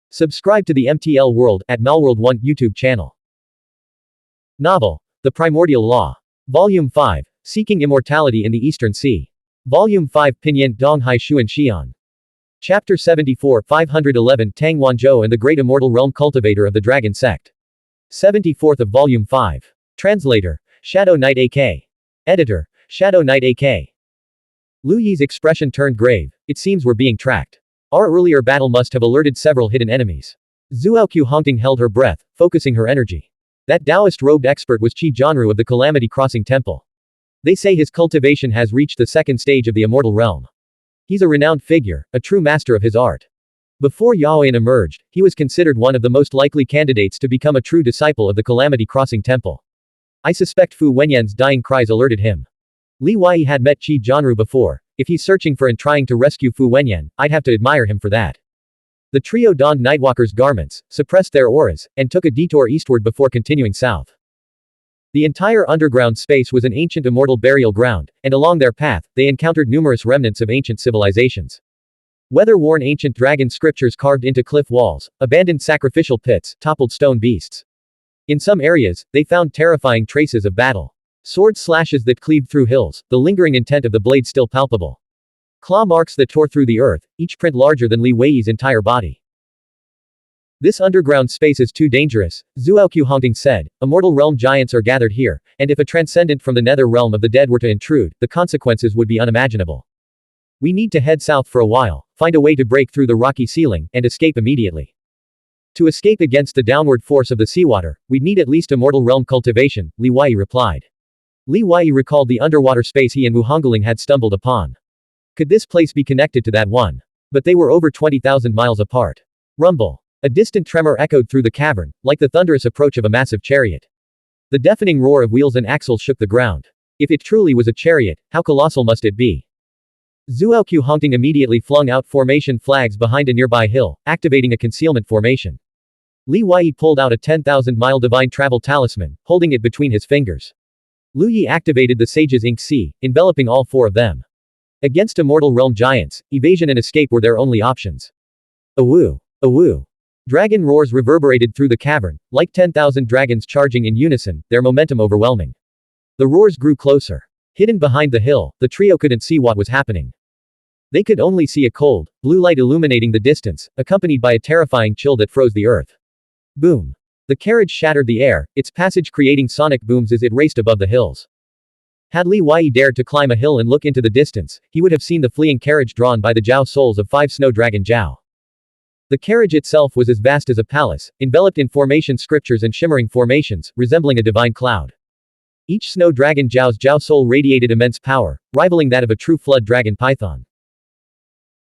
Subscribe to the MTL World at Malworld 1 YouTube channel. Novel, The Primordial Law. Volume 5, Seeking Immortality in the Eastern Sea. Volume 5 Pinyin Donghai Xuan Xian. Chapter 74 511 Tang Wanzhou and the Great Immortal Realm Cultivator of the Dragon Sect. 74th of Volume 5. Translator, Shadow Knight AK. Editor, Shadow Knight AK. Lu Yi's expression turned grave. It seems we're being tracked. Our earlier battle must have alerted several hidden enemies. Zhuoqiu Hongting held her breath, focusing her energy. That Taoist robed expert was Qi Jianru of the Calamity Crossing Temple. They say his cultivation has reached the second stage of the immortal realm. He's a renowned figure, a true master of his art. Before Yaoyan emerged, he was considered one of the most likely candidates to become a true disciple of the Calamity Crossing Temple. I suspect Fu Wenyan's dying cries alerted him. Li Wai had met Qi Jianru before. If he's searching for and trying to rescue Fu Wenyan, I'd have to admire him for that. The trio donned Nightwalker's garments, suppressed their auras, and took a detour eastward before continuing south. The entire underground space was an ancient immortal burial ground, and along their path, they encountered numerous remnants of ancient civilizations. Weather-worn ancient dragon scriptures carved into cliff walls, abandoned sacrificial pits, toppled stone beasts. In some areas, they found terrifying traces of battle. Sword slashes that cleaved through hills, the lingering intent of the blade still palpable. Claw marks that tore through the earth, each print larger than Li Wei's entire body. This underground space is too dangerous, Zhuoqiu Hongting said. Immortal realm giants are gathered here, and if a transcendent from the nether realm of the dead were to intrude, the consequences would be unimaginable. We need to head south for a while, find a way to break through the rocky ceiling, and escape immediately. To escape against the downward force of the seawater, we'd need at least immortal realm cultivation, Li Wai replied. Li Wai recalled the underwater space he and Wu Hongling had stumbled upon. Could this place be connected to that one? But they were over 20,000 miles apart. Rumble. A distant tremor echoed through the cavern, like the thunderous approach of a massive chariot. The deafening roar of wheels and axles shook the ground. If it truly was a chariot, how colossal must it be? Zhuoqiu Hongting immediately flung out formation flags behind a nearby hill, activating a concealment formation. Li Wai pulled out a 10,000-mile divine travel talisman, holding it between his fingers. Lu Yi activated the Sage's Ink Sea, enveloping all four of them. Against immortal realm giants, evasion and escape were their only options. Awoo! Awoo! Dragon roars reverberated through the cavern, like 10,000 dragons charging in unison, their momentum overwhelming. The roars grew closer. Hidden behind the hill, the trio couldn't see what was happening. They could only see a cold, blue light illuminating the distance, accompanied by a terrifying chill that froze the earth. Boom! The carriage shattered the air, its passage creating sonic booms as it raced above the hills. Had Li Wai dared to climb a hill and look into the distance, he would have seen the fleeing carriage drawn by the Jiao souls of 5 snow dragon Jiao. The carriage itself was as vast as a palace, enveloped in formation scriptures and shimmering formations, resembling a divine cloud. Each snow dragon Jiao's Jiao soul radiated immense power, rivaling that of a true flood dragon python.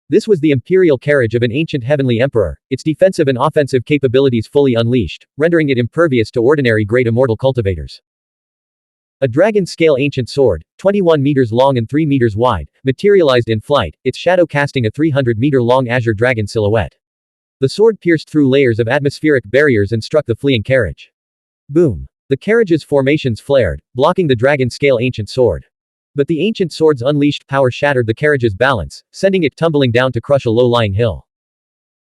This was the imperial carriage of an ancient heavenly emperor, its defensive and offensive capabilities fully unleashed, rendering it impervious to ordinary great immortal cultivators. A dragon-scale ancient sword, 21 meters long and 3 meters wide, materialized in flight, its shadow casting a 300-meter-long azure dragon silhouette. The sword pierced through layers of atmospheric barriers and struck the fleeing carriage. Boom! The carriage's formations flared, blocking the dragon-scale ancient sword. But the ancient sword's unleashed power shattered the carriage's balance, sending it tumbling down to crush a low-lying hill.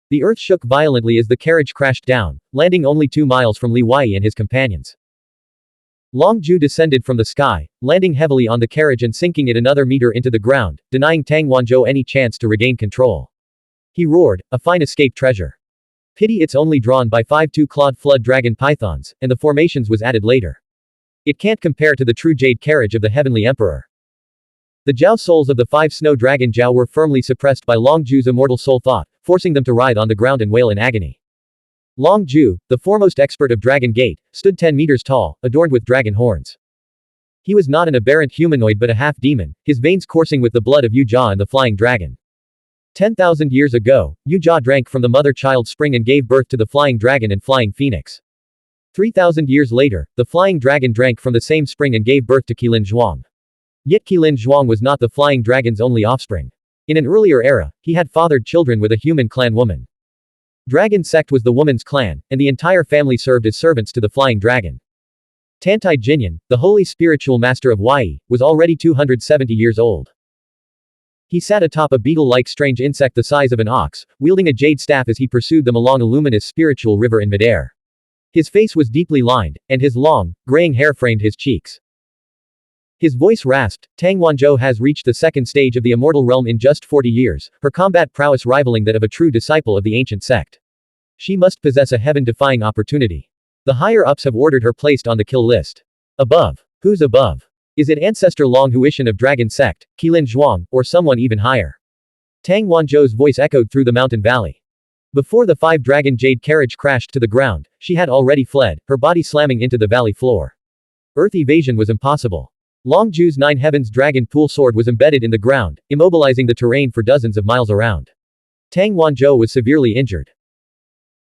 The earth shook violently as the carriage crashed down, landing only 2 miles from Li Wai and his companions. Long Ju descended from the sky, landing heavily on the carriage and sinking it another meter into the ground, denying Tang Wanzhou any chance to regain control. He roared, a fine escape treasure. Pity it's only drawn by 5 two-clawed flood dragon pythons, and the formations was added later. It can't compare to the true jade carriage of the heavenly emperor. The Jiao souls of the 5 snow dragon Jiao were firmly suppressed by Long Ju's immortal soul thought, forcing them to writhe on the ground and wail in agony. Long Ju, the foremost expert of Dragon Gate, stood 10 meters tall, adorned with dragon horns. He was not an aberrant humanoid but a half-demon, his veins coursing with the blood of Yu Jia and the flying dragon. 10,000 years ago, Yu Jia drank from the mother-child spring and gave birth to the flying dragon and flying phoenix. 3,000 years later, the flying dragon drank from the same spring and gave birth to Qilin Zhuang. Yet Qilin Zhuang was not the flying dragon's only offspring. In an earlier era, he had fathered children with a human clan woman. Dragon Sect was the woman's clan, and the entire family served as servants to the flying dragon. Tantai Jinyan, the holy spiritual master of Wai, was already 270 years old. He sat atop a beetle-like strange insect the size of an ox, wielding a jade staff as he pursued them along a luminous spiritual river in midair. His face was deeply lined, and his long, graying hair framed his cheeks. His voice rasped. Tang Wanzhou has reached the second stage of the immortal realm in just 40 years, her combat prowess rivaling that of a true disciple of the ancient sect. She must possess a heaven-defying opportunity. The higher-ups have ordered her placed on the kill list. Above. Who's above? Is it Ancestor Long Huishan of Dragon Sect, Qilin Zhuang, or someone even higher? Tang Wanzhou's voice echoed through the mountain valley. Before the 5-dragon jade carriage crashed to the ground, she had already fled, her body slamming into the valley floor. Earth evasion was impossible. Long Ju's 9 Heavens dragon pool sword was embedded in the ground, immobilizing the terrain for dozens of miles around. Tang Wanzhou was severely injured.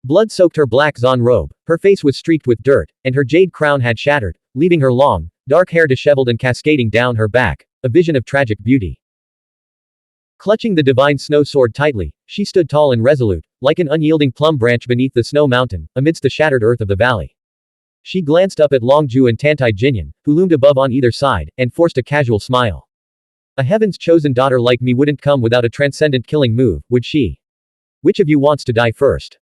Blood soaked her black zon robe, her face was streaked with dirt, and her jade crown had shattered, leaving her long, dark hair disheveled and cascading down her back, a vision of tragic beauty. Clutching the divine snow sword tightly, she stood tall and resolute, like an unyielding plum branch beneath the snow mountain, amidst the shattered earth of the valley. She glanced up at Long Ju and Tantai Jinyan, who loomed above on either side, and forced a casual smile. A heaven's chosen daughter like me wouldn't come without a transcendent killing move, would she? Which of you wants to die first?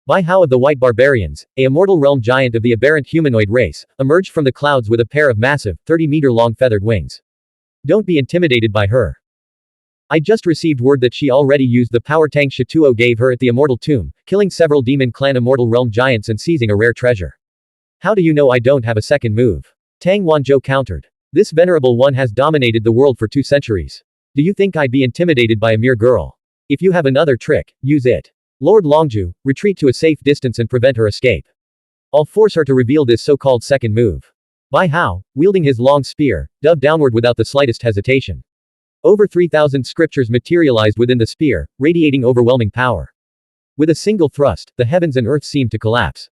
Bai Hao of the White Barbarians, a immortal realm giant of the aberrant humanoid race, emerged from the clouds with a pair of massive, 30-meter-long feathered wings. Don't be intimidated by her. I just received word that she already used the power Tang Shituo gave her at the Immortal Tomb, killing several demon clan immortal realm giants and seizing a rare treasure. How do you know I don't have a second move? Tang Wanzhou countered. This venerable one has dominated the world for 2 centuries. Do you think I'd be intimidated by a mere girl? If you have another trick, use it. Lord Longju, retreat to a safe distance and prevent her escape. I'll force her to reveal this so-called second move. Bai Hao, wielding his long spear, dove downward without the slightest hesitation. Over 3,000 scriptures materialized within the spear, radiating overwhelming power. With a single thrust, the heavens and earth seemed to collapse.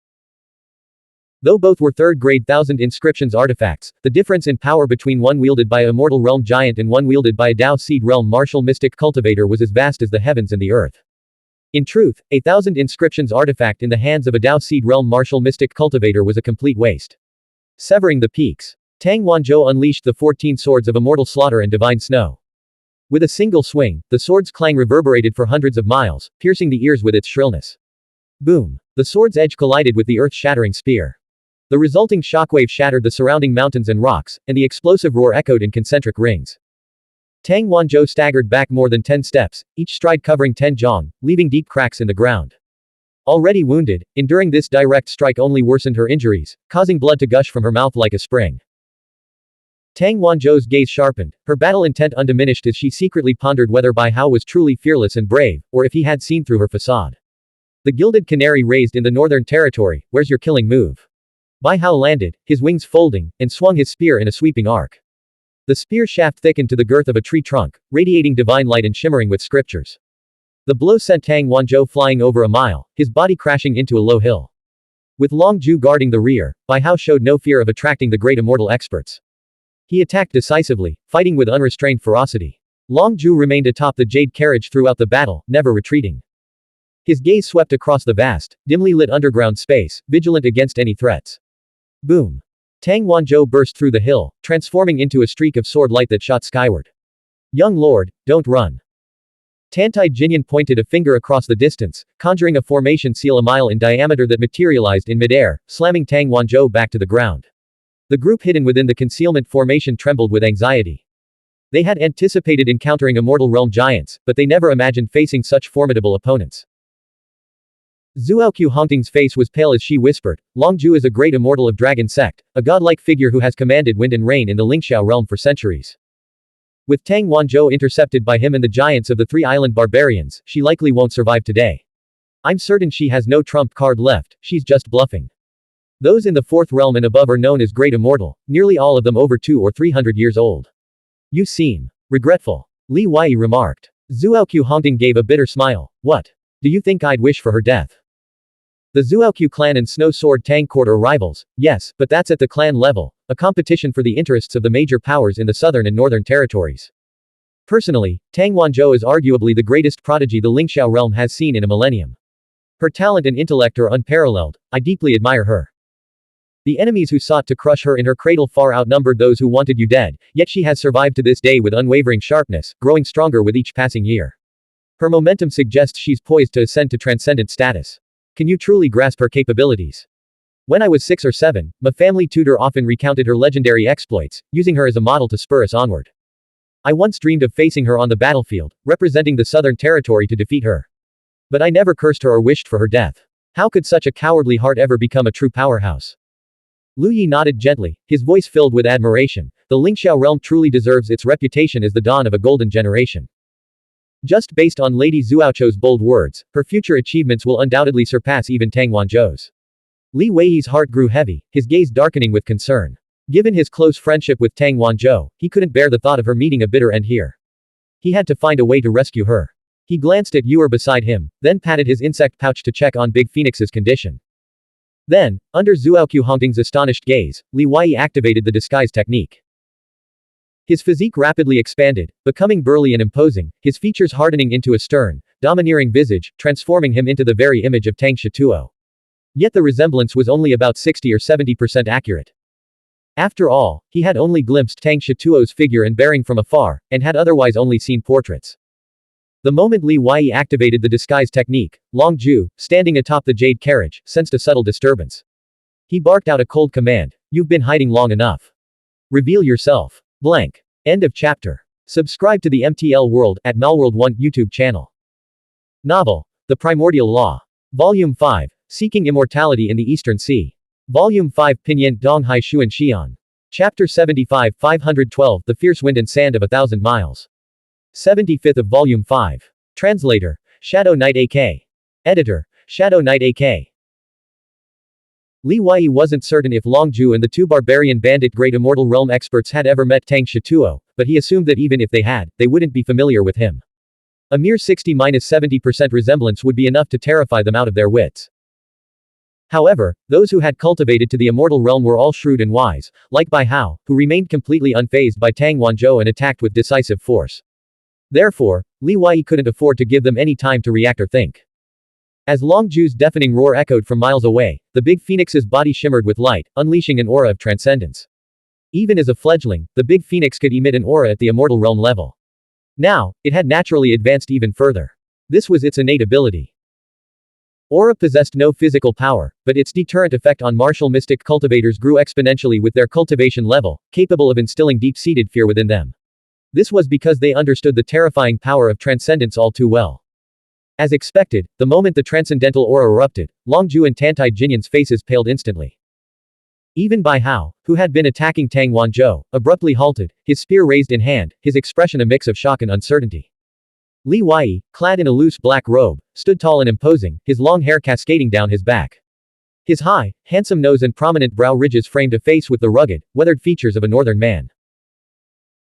Though both were 3rd-grade 1000 inscriptions artifacts, the difference in power between one wielded by a immortal realm giant and one wielded by a Dao Seed realm martial mystic cultivator was as vast as the heavens and the earth. In truth, a 1000 inscriptions artifact in the hands of a Dao Seed realm martial mystic cultivator was a complete waste. Severing the peaks. Tang Wanzhou unleashed the 14 swords of immortal slaughter and divine snow. With a single swing, the sword's clang reverberated for hundreds of miles, piercing the ears with its shrillness. Boom! The sword's edge collided with the earth-shattering spear. The resulting shockwave shattered the surrounding mountains and rocks, and the explosive roar echoed in concentric rings. Tang Wanzhou staggered back more than 10 steps, each stride covering 10 zhong, leaving deep cracks in the ground. Already wounded, enduring this direct strike only worsened her injuries, causing blood to gush from her mouth like a spring. Tang Wanzhou's gaze sharpened, her battle intent undiminished as she secretly pondered whether Bai Hao was truly fearless and brave, or if he had seen through her facade. The gilded canary raised in the northern territory, where's your killing move? Bai Hao landed, his wings folding, and swung his spear in a sweeping arc. The spear shaft thickened to the girth of a tree trunk, radiating divine light and shimmering with scriptures. The blow sent Tang Wanzhou flying over a mile, his body crashing into a low hill. With Long Ju guarding the rear, Bai Hao showed no fear of attracting the great immortal experts. He attacked decisively, fighting with unrestrained ferocity. Long Ju remained atop the jade carriage throughout the battle, never retreating. His gaze swept across the vast, dimly lit underground space, vigilant against any threats. Boom! Tang Wanzhou burst through the hill, transforming into a streak of sword light that shot skyward. Young lord, don't run. Tantai Jinyan pointed a finger across the distance, conjuring a formation seal a mile in diameter that materialized in midair, slamming Tang Wanzhou back to the ground. The group hidden within the concealment formation trembled with anxiety. They had anticipated encountering immortal realm giants, but they never imagined facing such formidable opponents. Zuoqiu Hongting's face was pale as she whispered, Long Ju is a great immortal of Dragon Sect, a godlike figure who has commanded wind and rain in the Lingxiao realm for centuries. With Tang Wanzhou intercepted by him and the giants of the 3 island barbarians, she likely won't survive today. I'm certain she has no trump card left, she's just bluffing. Those in the 4th realm and above are known as Great Immortal, nearly all of them over 200 or 300 years old. You seem regretful. Li Wei remarked. Zuoqiu Hongting gave a bitter smile. What? Do you think I'd wish for her death? The Zuoqiu clan and Snow Sword Tang court are rivals, yes, but that's at the clan level, a competition for the interests of the major powers in the southern and northern territories. Personally, Tang Wanzhou is arguably the greatest prodigy the Lingxiao realm has seen in a millennium. Her talent and intellect are unparalleled, I deeply admire her. The enemies who sought to crush her in her cradle far outnumbered those who wanted you dead, yet she has survived to this day with unwavering sharpness, growing stronger with each passing year. Her momentum suggests she's poised to ascend to transcendent status. Can you truly grasp her capabilities? When I was 6 or 7, my family tutor often recounted her legendary exploits, using her as a model to spur us onward. I once dreamed of facing her on the battlefield, representing the Southern Territory to defeat her. But I never cursed her or wished for her death. How could such a cowardly heart ever become a true powerhouse? Lu Yi nodded gently, his voice filled with admiration. The Lingxiao realm truly deserves its reputation as the dawn of a golden generation. Just based on Lady Zuaochou's bold words, her future achievements will undoubtedly surpass even Tang Wanzhou's. Li Weiyi's heart grew heavy, his gaze darkening with concern. Given his close friendship with Tang Wanzhou, he couldn't bear the thought of her meeting a bitter end here. He had to find a way to rescue her. He glanced at Yuer beside him, then patted his insect pouch to check on Big Phoenix's condition. Then, under Zuoqiu Hongting's astonished gaze, Li Weiyi activated the disguise technique. His physique rapidly expanded, becoming burly and imposing, his features hardening into a stern, domineering visage, transforming him into the very image of Tang Shituo. Yet the resemblance was only about 60 or 70% accurate. After all, he had only glimpsed Tang Shituo's figure and bearing from afar, and had otherwise only seen portraits. The moment Li Weiyi activated the disguise technique, Long Ju, standing atop the jade carriage, sensed a subtle disturbance. He barked out a cold command. You've been hiding long enough. Reveal yourself. Blank. End of chapter. Subscribe to the MTL World at Malworld 1 YouTube channel. Novel. The Primordial Law. Volume 5. Seeking Immortality in the Eastern Sea. Volume 5 Pinyin Donghai Xuan Xian. Chapter 75 512 The Fierce Wind and Sand of 1,000 Miles. 75th of Volume 5. Translator. Shadow Knight AK. Editor. Shadow Knight AK. Li Weiyi wasn't certain if Longju and the two barbarian bandit Great Immortal Realm experts had ever met Tang Shituo, but he assumed that even if they had, they wouldn't be familiar with him. A mere 60–70% resemblance would be enough to terrify them out of their wits. However, those who had cultivated to the Immortal Realm were all shrewd and wise, like Bai Hao, who remained completely unfazed by Tang Wanzhou and attacked with decisive force. Therefore, Li Weiyi couldn't afford to give them any time to react or think. As Long Ju's deafening roar echoed from miles away, the Big Phoenix's body shimmered with light, unleashing an aura of transcendence. Even as a fledgling, the Big Phoenix could emit an aura at the Immortal Realm level. Now, it had naturally advanced even further. This was its innate ability. Aura possessed no physical power, but its deterrent effect on martial mystic cultivators grew exponentially with their cultivation level, capable of instilling deep-seated fear within them. This was because they understood the terrifying power of transcendence all too well. As expected, the moment the transcendental aura erupted, Longju and Tantai Jinyan's faces paled instantly. Even Bai Hao, who had been attacking Tang Wanzhou, abruptly halted, his spear raised in hand, his expression a mix of shock and uncertainty. Li Weiyi, clad in a loose black robe, stood tall and imposing, his long hair cascading down his back. His high, handsome nose and prominent brow ridges framed a face with the rugged, weathered features of a northern man.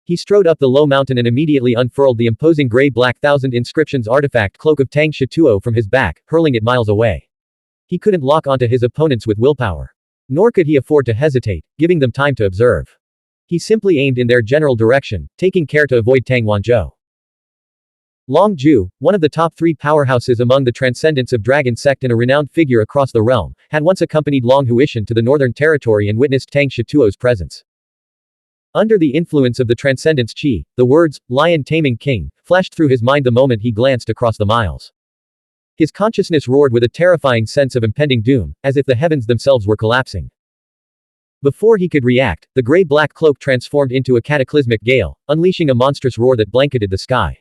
He strode up the low mountain and immediately unfurled the imposing gray-black thousand inscriptions artifact cloak of Tang Shituo from his back, hurling it miles away. He couldn't lock onto his opponents with willpower. Nor could he afford to hesitate, giving them time to observe. He simply aimed in their general direction, taking care to avoid Tang Wanzhou. Long Ju, one of the top 3 powerhouses among the Transcendents of Dragon Sect and a renowned figure across the realm, had once accompanied Long Huishan to the Northern Territory and witnessed Tang Shituo's presence. Under the influence of the Transcendence Qi, the words, "Lion Taming King," flashed through his mind the moment he glanced across the miles. His consciousness roared with a terrifying sense of impending doom, as if the heavens themselves were collapsing. Before he could react, the gray-black cloak transformed into a cataclysmic gale, unleashing a monstrous roar that blanketed the sky.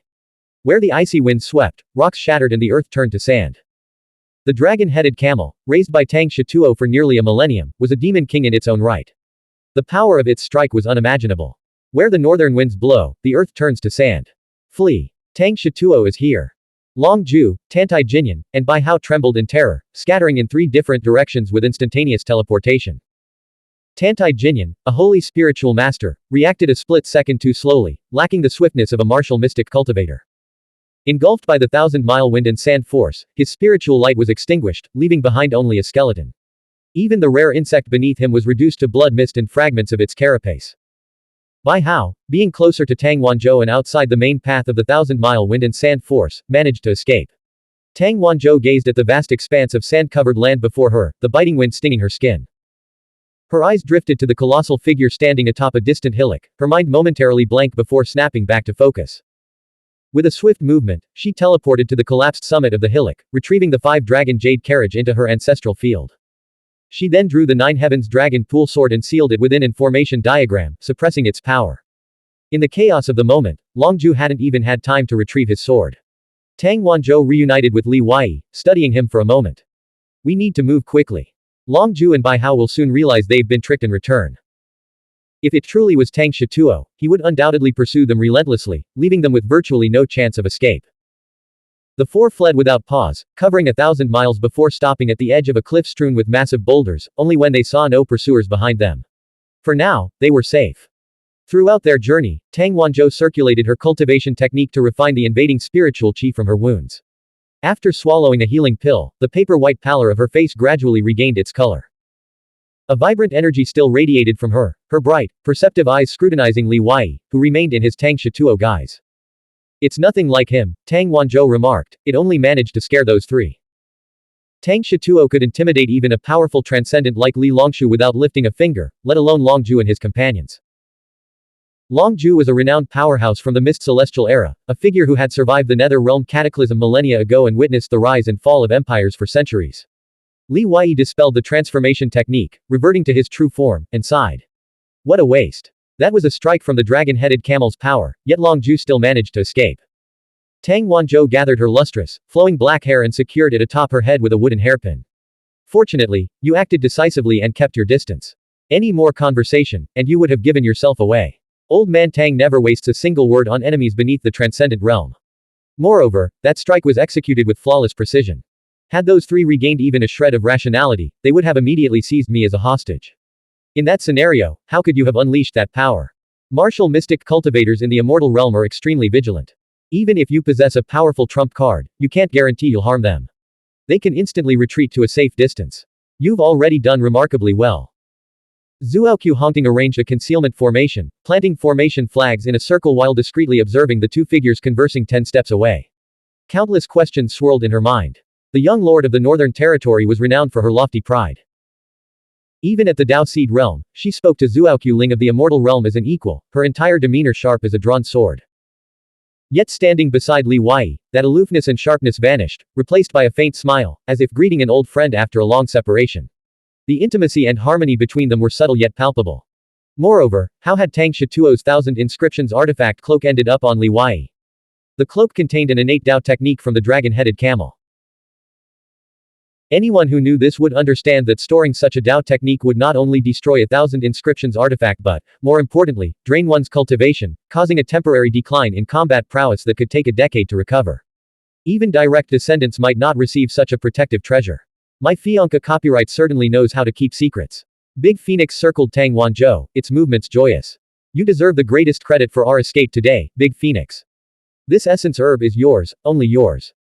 Where the icy wind swept, rocks shattered and the earth turned to sand. The dragon-headed camel, raised by Tang Shituo for nearly a millennium, was a demon king in its own right. The power of its strike was unimaginable. Where the northern winds blow, the earth turns to sand. Flee. Tang Shituo is here. Long Ju, Tantai Jinyan, and Bai Hao trembled in terror, scattering in 3 different directions with instantaneous teleportation. Tantai Jinyan, a holy spiritual master, reacted a split second too slowly, lacking the swiftness of a martial mystic cultivator. Engulfed by the 1,000-mile wind and sand force, his spiritual light was extinguished, leaving behind only a skeleton. Even the rare insect beneath him was reduced to blood mist and fragments of its carapace. Bai Hao, being closer to Tang Wanzhou and outside the main path of the 1,000-mile wind and sand force, managed to escape. Tang Wanzhou gazed at the vast expanse of sand-covered land before her, the biting wind stinging her skin. Her eyes drifted to the colossal figure standing atop a distant hillock, her mind momentarily blank before snapping back to focus. With a swift movement, she teleported to the collapsed summit of the hillock, retrieving the 5-dragon jade carriage into her ancestral field. She then drew the 9 heavens dragon pool sword and sealed it within an formation diagram, suppressing its power. In the chaos of the moment, Longzhu hadn't even had time to retrieve his sword. Tang Wanzhou reunited with Li Wei, studying him for a moment. We need to move quickly. Longzhu and Bai Hao will soon realize they've been tricked and return. If it truly was Tang Shituo, he would undoubtedly pursue them relentlessly, leaving them with virtually no chance of escape. The 4 fled without pause, covering 1,000 miles before stopping at the edge of a cliff strewn with massive boulders, only when they saw no pursuers behind them. For now, they were safe. Throughout their journey, Tang Wanzhou circulated her cultivation technique to refine the invading spiritual qi from her wounds. After swallowing a healing pill, the paper-white pallor of her face gradually regained its color. A vibrant energy still radiated from her, her bright, perceptive eyes scrutinizing Li Wei, who remained in his Tang Shituo guise. It's nothing like him, Tang Wanzhou remarked, it only managed to scare those 3. Tang Shituo could intimidate even a powerful transcendent like Li Longshu without lifting a finger, let alone Longzhu and his companions. Longzhu was a renowned powerhouse from the Mist Celestial era, a figure who had survived the Nether Realm cataclysm millennia ago and witnessed the rise and fall of empires for centuries. Li Wei dispelled the transformation technique, reverting to his true form, and sighed. What a waste. That was a strike from the dragon-headed camel's power, yet Longzhu still managed to escape. Tang Wanzhou gathered her lustrous, flowing black hair and secured it atop her head with a wooden hairpin. Fortunately, you acted decisively and kept your distance. Any more conversation, and you would have given yourself away. Old man Tang never wastes a single word on enemies beneath the transcendent realm. Moreover, that strike was executed with flawless precision. Had those 3 regained even a shred of rationality, they would have immediately seized me as a hostage. In that scenario, how could you have unleashed that power? Martial mystic cultivators in the immortal realm are extremely vigilant. Even if you possess a powerful trump card, you can't guarantee you'll harm them. They can instantly retreat to a safe distance. You've already done remarkably well. Zhuoqiu Hongting arranged a concealment formation, planting formation flags in a circle while discreetly observing the 2 figures conversing 10 steps away. Countless questions swirled in her mind. The young lord of the Northern Territory was renowned for her lofty pride. Even at the Dao Seed realm, she spoke to Zhuoqiu Ling of the immortal realm as an equal, her entire demeanor sharp as a drawn sword. Yet standing beside Li Wei, that aloofness and sharpness vanished, replaced by a faint smile, as if greeting an old friend after a long separation. The intimacy and harmony between them were subtle yet palpable. Moreover, how had Tang Shituo's 1,000 inscriptions artifact cloak ended up on Li Wei? The cloak contained an innate Dao technique from the dragon-headed camel. Anyone who knew this would understand that storing such a Dao technique would not only destroy 1,000 inscriptions artifact but, more importantly, drain one's cultivation, causing a temporary decline in combat prowess that could take a decade to recover. Even direct descendants might not receive such a protective treasure. My Fianca copyright certainly knows how to keep secrets. Big Phoenix circled Tang Wanzhou, its movements joyous. You deserve the greatest credit for our escape today, Big Phoenix. This essence herb is yours, only yours.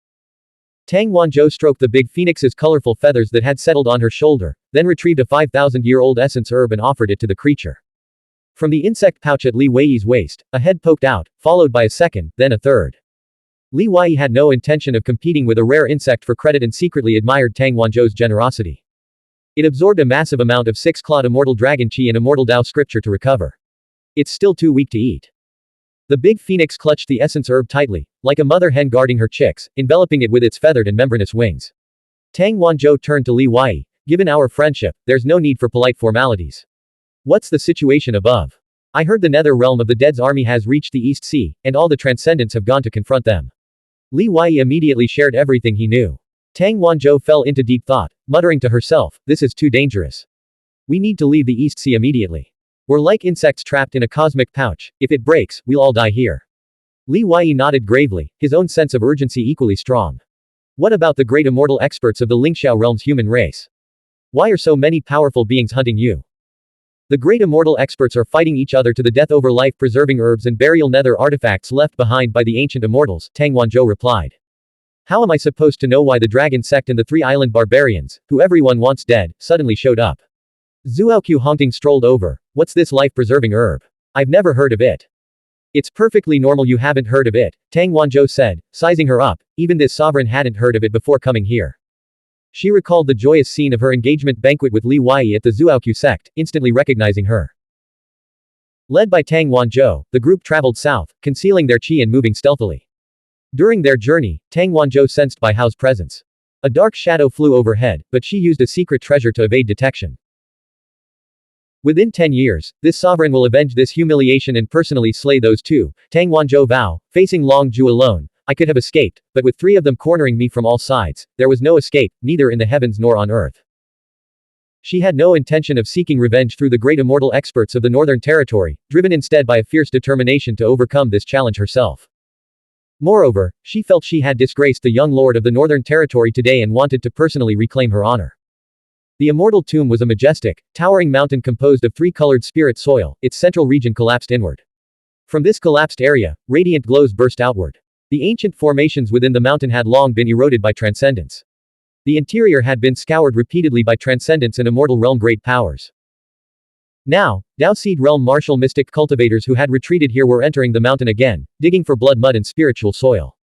Tang Wanzhou stroked the Big Phoenix's colorful feathers that had settled on her shoulder, then retrieved a 5,000-year-old essence herb and offered it to the creature. From the insect pouch at Li Wei's waist, a head poked out, followed by a second, then a third. Li Wei had no intention of competing with a rare insect for credit and secretly admired Tang Wanzhou's generosity. It absorbed a massive amount of 6-clawed immortal dragon qi and immortal Dao scripture to recover. It's still too weak to eat. The Big Phoenix clutched the essence herb tightly, like a mother hen guarding her chicks, enveloping it with its feathered and membranous wings. Tang Wanzhou turned to Li Wei. Given our friendship, there's no need for polite formalities. What's the situation above? I heard the Nether Realm of the Dead's army has reached the East Sea, and all the Transcendents have gone to confront them. Li Wei immediately shared everything he knew. Tang Wanzhou fell into deep thought, muttering to herself, this is too dangerous. We need to leave the East Sea immediately. We're like insects trapped in a cosmic pouch, if it breaks, we'll all die here. Li Wei nodded gravely, his own sense of urgency equally strong. What about the great immortal experts of the Lingxiao realm's human race? Why are so many powerful beings hunting you? The great immortal experts are fighting each other to the death over life-preserving herbs and burial nether artifacts left behind by the ancient immortals, Tang Wanzhou replied. How am I supposed to know why the dragon sect and the 3 island barbarians, who everyone wants dead, suddenly showed up? Zhuoqiu Hongting strolled over. What's this life-preserving herb? I've never heard of it. It's perfectly normal you haven't heard of it, Tang Wanzhou said, sizing her up. Even this sovereign hadn't heard of it before coming here. She recalled the joyous scene of her engagement banquet with Li Wei at the Xuanhuan sect, instantly recognizing her. Led by Tang Wanzhou, the group traveled south, concealing their qi and moving stealthily. During their journey, Tang Wanzhou sensed Bai Hao's presence. A dark shadow flew overhead, but she used a secret treasure to evade detection. Within 10 years, this sovereign will avenge this humiliation and personally slay those two, Tang Wanzhou vowed, facing Long Zhu alone. I could have escaped, but with 3 of them cornering me from all sides, there was no escape, neither in the heavens nor on earth. She had no intention of seeking revenge through the great immortal experts of the Northern Territory, driven instead by a fierce determination to overcome this challenge herself. Moreover, she felt she had disgraced the young lord of the Northern Territory today and wanted to personally reclaim her honor. The immortal tomb was a majestic, towering mountain composed of 3-colored spirit soil, its central region collapsed inward. From this collapsed area, radiant glows burst outward. The ancient formations within the mountain had long been eroded by transcendence. The interior had been scoured repeatedly by transcendence and immortal realm great powers. Now, Dao-Seed realm martial mystic cultivators who had retreated here were entering the mountain again, digging for blood mud and spiritual soil.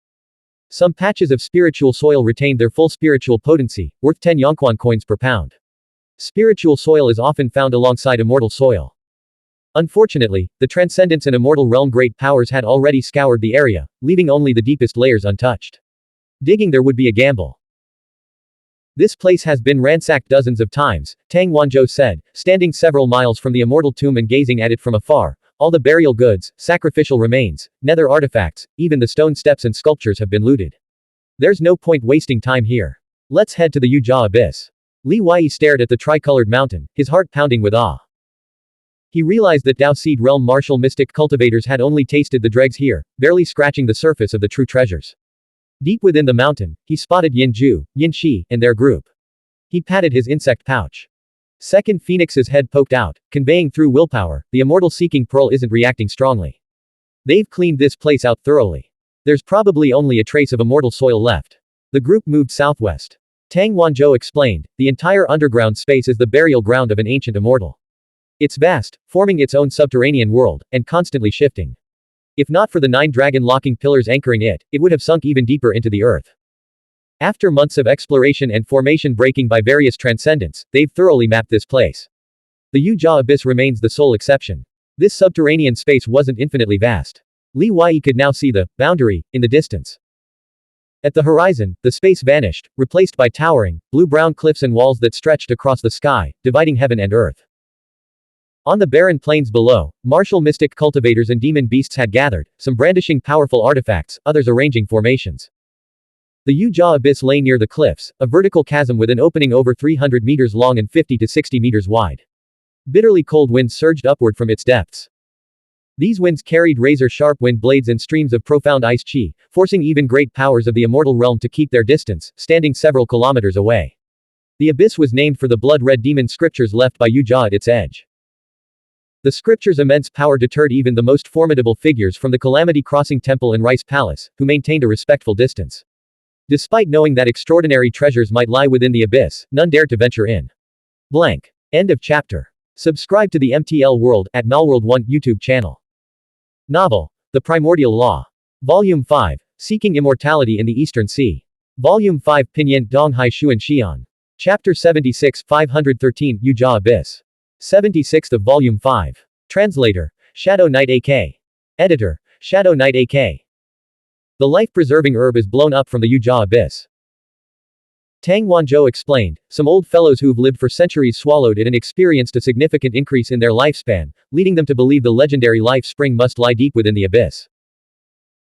Some patches of spiritual soil retained their full spiritual potency, worth 10 Xuanhuan coins per pound. Spiritual soil is often found alongside immortal soil. Unfortunately, the transcendence and immortal realm great powers had already scoured the area, leaving only the deepest layers untouched. Digging there would be a gamble. This place has been ransacked dozens of times, Tang Wanzhou said, standing several miles from the immortal tomb and gazing at it from afar. All the burial goods, sacrificial remains, nether artifacts, even the stone steps and sculptures have been looted. There's no point wasting time here. Let's head to the Yujia Abyss. Li Wei stared at the tricolored mountain, his heart pounding with awe. He realized that Dao-Seed realm martial mystic cultivators had only tasted the dregs here, barely scratching the surface of the true treasures. Deep within the mountain, he spotted Yin Zhu, Yin Shi, and their group. He patted his insect pouch. Second Phoenix's head poked out, conveying through willpower, the immortal seeking pearl isn't reacting strongly. They've cleaned this place out thoroughly. There's probably only a trace of immortal soil left. The group moved southwest. Tang Wanzhou explained, the entire underground space is the burial ground of an ancient immortal. It's vast, forming its own subterranean world, and constantly shifting. If not for the 9 dragon-locking pillars anchoring it, it would have sunk even deeper into the earth. After months of exploration and formation breaking by various transcendents, they've thoroughly mapped this place. The Yujia Abyss remains the sole exception. This subterranean space wasn't infinitely vast. Li Wei could now see the boundary in the distance. At the horizon, the space vanished, replaced by towering, blue-brown cliffs and walls that stretched across the sky, dividing heaven and earth. On the barren plains below, martial mystic cultivators and demon beasts had gathered, some brandishing powerful artifacts, others arranging formations. The Yujia Abyss lay near the cliffs, a vertical chasm with an opening over 300 meters long and 50 to 60 meters wide. Bitterly cold winds surged upward from its depths. These winds carried razor-sharp wind blades and streams of profound ice chi, forcing even great powers of the immortal realm to keep their distance, standing several kilometers away. The abyss was named for the blood-red demon scriptures left by Yujia at its edge. The scripture's immense power deterred even the most formidable figures from the Calamity Crossing Temple and Rice Palace, who maintained a respectful distance. Despite knowing that extraordinary treasures might lie within the abyss, none dared to venture in. Blank. End of chapter. Subscribe to the MTL World at Malworld 1 YouTube channel. Novel. The Primordial Law. Volume 5. Seeking Immortality in the Eastern Sea. Volume 5 Pinyin Donghai Xuan Xian. Chapter 76 513 Yujia Abyss. 76th of Volume 5. Translator. Shadow Knight AK. Editor. Shadow Knight AK. The life-preserving herb is blown up from the Yujia Abyss. Tang Wanzhou explained, some old fellows who've lived for centuries swallowed it and experienced a significant increase in their lifespan, leading them to believe the legendary life spring must lie deep within the abyss.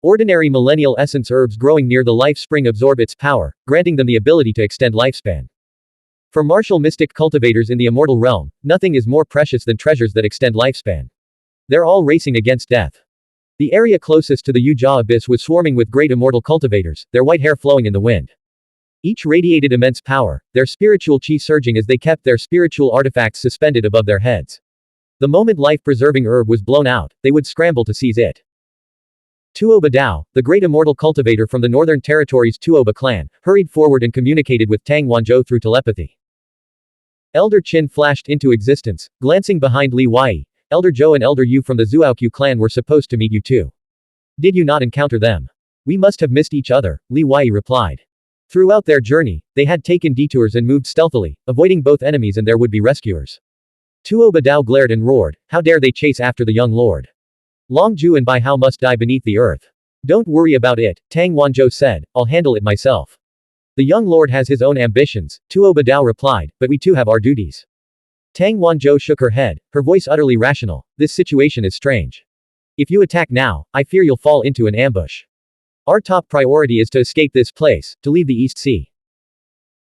Ordinary millennial essence herbs growing near the life spring absorb its power, granting them the ability to extend lifespan. For martial mystic cultivators in the immortal realm, nothing is more precious than treasures that extend lifespan. They're all racing against death. The area closest to the Yujia Abyss was swarming with great immortal cultivators, their white hair flowing in the wind. Each radiated immense power, their spiritual chi surging as they kept their spiritual artifacts suspended above their heads. The moment life-preserving herb was blown out, they would scramble to seize it. Tuoba Dao, the great immortal cultivator from the Northern Territories Tuoba clan, hurried forward and communicated with Tang Wanzhou through telepathy. Elder Qin flashed into existence, glancing behind Li Wei. Elder Zhou and Elder Yu from the Xuanhuan clan were supposed to meet you too. Did you not encounter them? We must have missed each other, Li Wei replied. Throughout their journey, they had taken detours and moved stealthily, avoiding both enemies and their would-be rescuers. Tuo Badao glared and roared, how dare they chase after the young lord. Long Ju and Bai Hao must die beneath the earth. Don't worry about it, Tang Wanzhou said, I'll handle it myself. The young lord has his own ambitions, Tuo Badao replied, but we too have our duties. Tang Wanzhou shook her head, her voice utterly rational, this situation is strange. If you attack now, I fear you'll fall into an ambush. Our top priority is to escape this place, to leave the East Sea.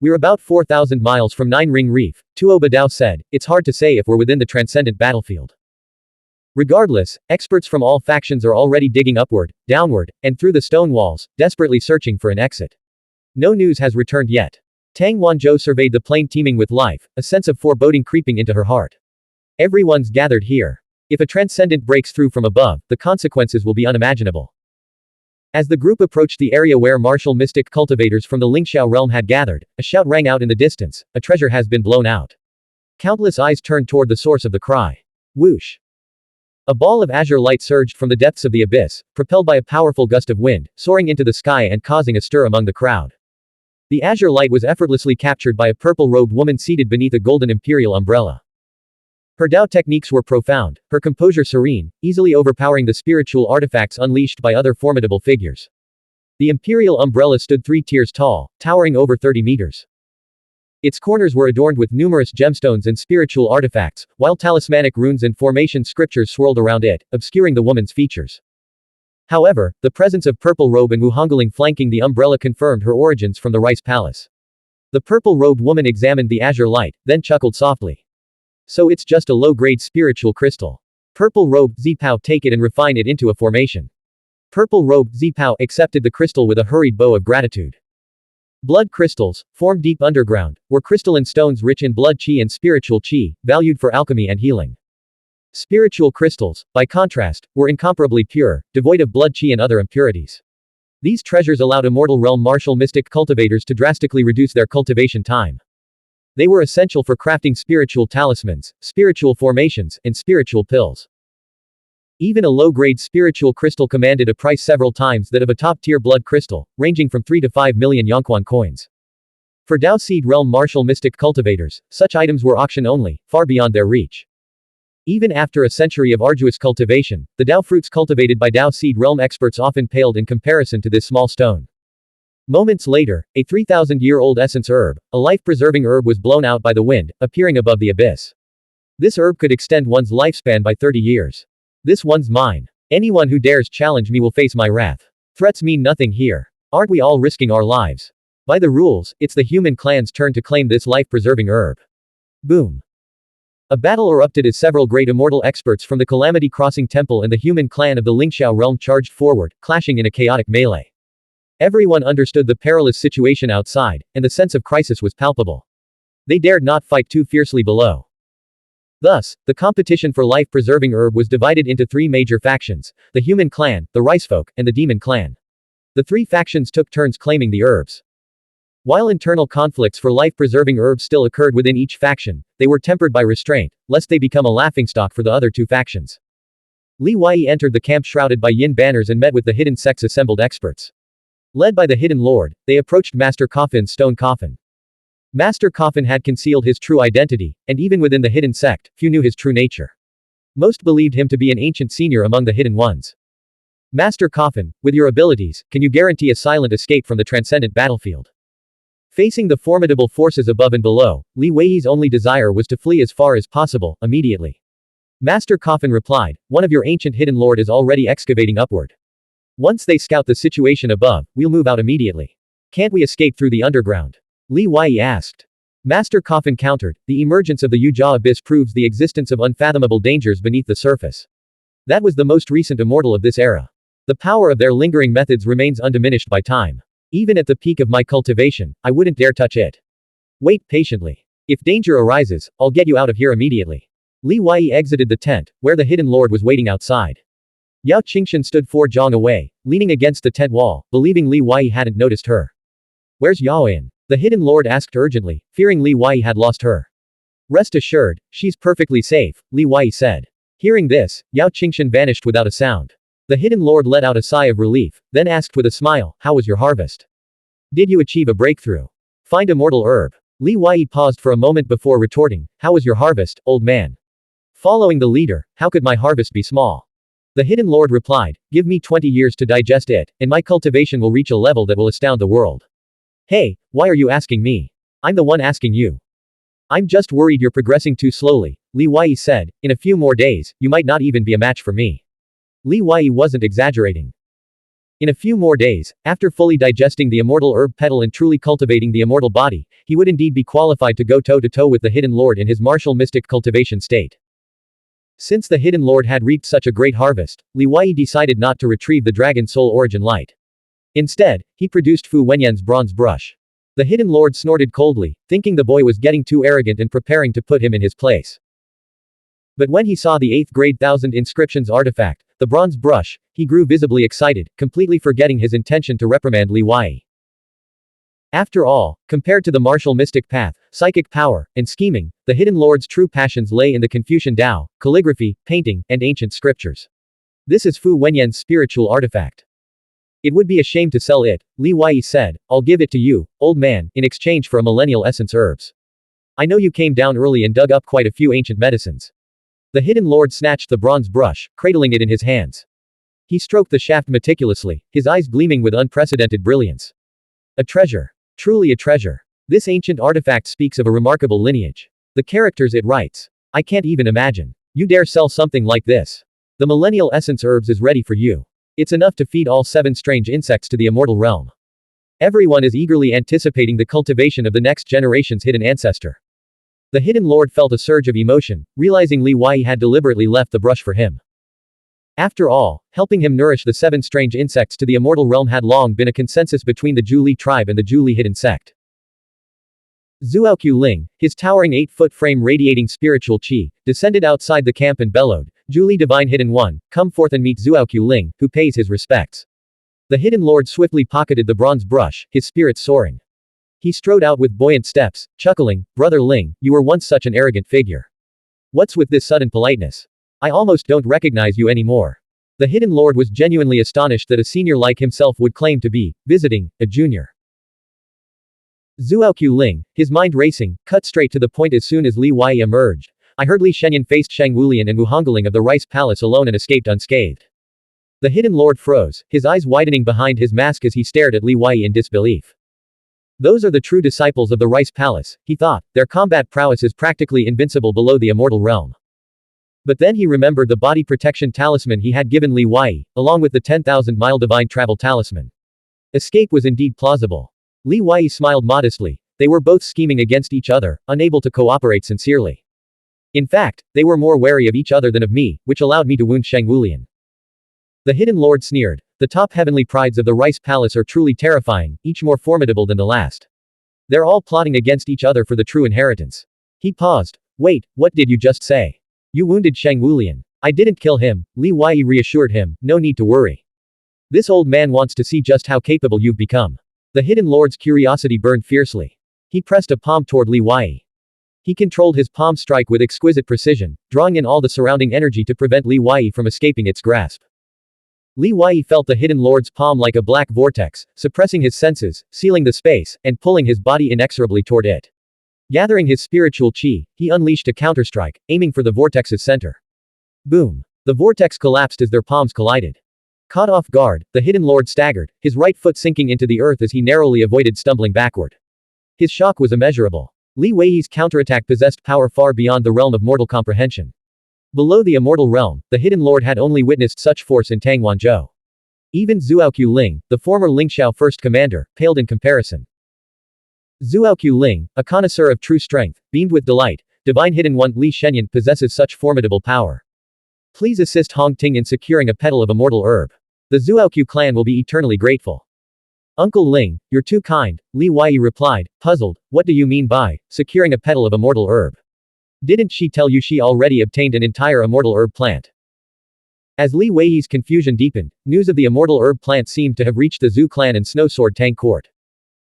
We're about 4,000 miles from Nine Ring Reef, Tuo Badao said, it's hard to say if we're within the transcendent battlefield. Regardless, experts from all factions are already digging upward, downward, and through the stone walls, desperately searching for an exit. No news has returned yet. Tang Wanzhou surveyed the plain teeming with life, a sense of foreboding creeping into her heart. Everyone's gathered here. If a transcendent breaks through from above, the consequences will be unimaginable. As the group approached the area where martial mystic cultivators from the Lingxiao realm had gathered, a shout rang out in the distance, a treasure has been blown out. Countless eyes turned toward the source of the cry. Whoosh! A ball of azure light surged from the depths of the abyss, propelled by a powerful gust of wind, soaring into the sky and causing a stir among the crowd. The azure light was effortlessly captured by a purple-robed woman seated beneath a golden imperial umbrella. Her Dao techniques were profound, her composure serene, easily overpowering the spiritual artifacts unleashed by other formidable figures. The imperial umbrella stood 3 tiers tall, towering over 30 meters. Its corners were adorned with numerous gemstones and spiritual artifacts, while talismanic runes and formation scriptures swirled around it, obscuring the woman's features. However, the presence of Purple Robe and Wuhongling flanking the umbrella confirmed her origins from the Rice Palace. The purple-robed woman examined the azure light, then chuckled softly. So it's just a low-grade spiritual crystal. Purple Robe, Zipao take it and refine it into a formation. Purple Robe, Zipao accepted the crystal with a hurried bow of gratitude. Blood crystals, formed deep underground, were crystalline stones rich in blood qi and spiritual qi, valued for alchemy and healing. Spiritual crystals, by contrast, were incomparably pure, devoid of blood qi and other impurities. These treasures allowed immortal realm martial mystic cultivators to drastically reduce their cultivation time. They were essential for crafting spiritual talismans, spiritual formations, and spiritual pills. Even a low-grade spiritual crystal commanded a price several times that of a top-tier blood crystal, ranging from 3 to 5 million Yongquan coins. For Dao Seed realm martial mystic cultivators, such items were auction-only, far beyond their reach. Even after a century of arduous cultivation, the Dao fruits cultivated by Dao Seed realm experts often paled in comparison to this small stone. Moments later, a 3,000-year-old essence herb, a life-preserving herb was blown out by the wind, appearing above the abyss. This herb could extend one's lifespan by 30 years. This one's mine. Anyone who dares challenge me will face my wrath. Threats mean nothing here. Aren't we all risking our lives? By the rules, it's the human clan's turn to claim this life-preserving herb. Boom. A battle erupted as several great immortal experts from the Calamity Crossing Temple and the human clan of the Lingxiao realm charged forward, clashing in a chaotic melee. Everyone understood the perilous situation outside, and the sense of crisis was palpable. They dared not fight too fiercely below. Thus, the competition for life-preserving herb was divided into 3 major factions, the human clan, the ricefolk, and the demon clan. The 3 factions took turns claiming the herbs. While internal conflicts for life-preserving herbs still occurred within each faction, they were tempered by restraint, lest they become a laughingstock for the other 2 factions. Li Wei entered the camp shrouded by yin banners and met with the hidden sect's assembled experts. Led by the hidden lord, they approached Master Coffin's stone coffin. Master Coffin had concealed his true identity, and even within the hidden sect, few knew his true nature. Most believed him to be an ancient senior among the hidden ones. Master Coffin, with your abilities, can you guarantee a silent escape from the transcendent battlefield? Facing the formidable forces above and below, Li Wei's only desire was to flee as far as possible, immediately. Master Coffin replied, one of your ancient hidden lord is already excavating upward. Once they scout the situation above, we'll move out immediately. Can't we escape through the underground? Li Wei asked. Master Coffin countered, the emergence of the Yujia abyss proves the existence of unfathomable dangers beneath the surface. That was the most recent immortal of this era. The power of their lingering methods remains undiminished by time. Even at the peak of my cultivation, I wouldn't dare touch it. Wait patiently. If danger arises, I'll get you out of here immediately. Li Wei exited the tent, where the hidden lord was waiting outside. Yao Qingshan stood 4 zhang away, leaning against the tent wall, believing Li Wei hadn't noticed her. Where's Yaoyin? The hidden lord asked urgently, fearing Li Wei had lost her. Rest assured, she's perfectly safe, Li Wei said. Hearing this, Yao Qingshan vanished without a sound. The hidden lord let out a sigh of relief, then asked with a smile, how was your harvest? Did you achieve a breakthrough? Find immortal herb. Li Wei paused for a moment before retorting, how was your harvest, old man? Following the leader, how could my harvest be small? The Hidden Lord replied, give me 20 years to digest it, and my cultivation will reach a level that will astound the world. Hey, why are you asking me? I'm the one asking you. I'm just worried you're progressing too slowly, Li Wei said, in a few more days, you might not even be a match for me. Li Wei wasn't exaggerating. In a few more days, after fully digesting the immortal herb petal and truly cultivating the immortal body, he would indeed be qualified to go toe-to-toe with the Hidden Lord in his martial mystic cultivation state. Since the Hidden Lord had reaped such a great harvest, Li Wei decided not to retrieve the Dragon Soul Origin Light. Instead, he produced Fu Wenyan's bronze brush. The Hidden Lord snorted coldly, thinking the boy was getting too arrogant and preparing to put him in his place. But when he saw the 8th grade 1000 inscriptions artifact, the bronze brush, he grew visibly excited, completely forgetting his intention to reprimand Li Wei. After all, compared to the martial mystic path, psychic power, and scheming, the Hidden Lord's true passions lay in the Confucian Tao, calligraphy, painting, and ancient scriptures. This is Fu Wenyan's spiritual artifact. It would be a shame to sell it, Li Wei said, I'll give it to you, old man, in exchange for a millennial essence herbs. I know you came down early and dug up quite a few ancient medicines. The Hidden Lord snatched the bronze brush, cradling it in his hands. He stroked the shaft meticulously, his eyes gleaming with unprecedented brilliance. A treasure. Truly a treasure. This ancient artifact speaks of a remarkable lineage. The characters it writes. I can't even imagine. You dare sell something like this? The millennial essence herbs is ready for you. It's enough to feed all 7 strange insects to the immortal realm. Everyone is eagerly anticipating the cultivation of the next generation's hidden ancestor. The Hidden Lord felt a surge of emotion, realizing Li Wei had deliberately left the brush for him. After all, helping him nourish the 7 strange insects to the immortal realm had long been a consensus between the Zhu Li tribe and the Zhu Li hidden sect. Zhuoqiu Ling, his towering 8-foot frame radiating spiritual qi, descended outside the camp and bellowed, Zhu Li Divine Hidden One, come forth and meet Zhuoqiu Ling, who pays his respects. The Hidden Lord swiftly pocketed the bronze brush, his spirits soaring. He strode out with buoyant steps, chuckling, Brother Ling, you were once such an arrogant figure. What's with this sudden politeness? I almost don't recognize you anymore. The Hidden Lord was genuinely astonished that a senior like himself would claim to be, visiting, a junior. Zhuoqiu Ling, his mind racing, cut straight to the point as soon as Li Wei emerged. I heard Li Shenyan faced Shangwulian and Wu Hongling of the Rice Palace alone and escaped unscathed. The Hidden Lord froze, his eyes widening behind his mask as he stared at Li Wei in disbelief. Those are the true disciples of the Rice Palace, he thought, their combat prowess is practically invincible below the immortal realm. But then he remembered the body protection talisman he had given Li Wei, along with the 10,000-mile divine travel talisman. Escape was indeed plausible. Li Wei smiled modestly, they were both scheming against each other, unable to cooperate sincerely. In fact, they were more wary of each other than of me, which allowed me to wound Shangwulian. The Hidden Lord sneered, the top heavenly prides of the Rice Palace are truly terrifying, each more formidable than the last. They're all plotting against each other for the true inheritance. He paused. Wait, what did you just say? You wounded Shangwulian. I didn't kill him, Li Wei reassured him, no need to worry. This old man wants to see just how capable you've become. The Hidden Lord's curiosity burned fiercely. He pressed a palm toward Li Wei. He controlled his palm strike with exquisite precision, drawing in all the surrounding energy to prevent Li Wei from escaping its grasp. Li Wei felt the Hidden Lord's palm like a black vortex, suppressing his senses, sealing the space, and pulling his body inexorably toward it. Gathering his spiritual qi, he unleashed a counterstrike, aiming for the vortex's center. Boom! The vortex collapsed as their palms collided. Caught off guard, the Hidden Lord staggered, his right foot sinking into the earth as he narrowly avoided stumbling backward. His shock was immeasurable. Li Wei's counterattack possessed power far beyond the realm of mortal comprehension. Below the immortal realm, the Hidden Lord had only witnessed such force in Tangwanzhou. Even Zhuoqiu Ling, the former Lingxiao first commander, paled in comparison. Zhuoqiu Ling, a connoisseur of true strength, beamed with delight. Divine Hidden One Li Shenyan possesses such formidable power. Please assist Hong Ting in securing a petal of immortal herb. The Zhuoqiu clan will be eternally grateful. Uncle Ling, you're too kind, Li Wei replied, puzzled, what do you mean by securing a petal of immortal herb? Didn't she tell you she already obtained an entire immortal herb plant? As Li Wei's confusion deepened, news of the immortal herb plant seemed to have reached the Zhu clan and Snowsword Tang court.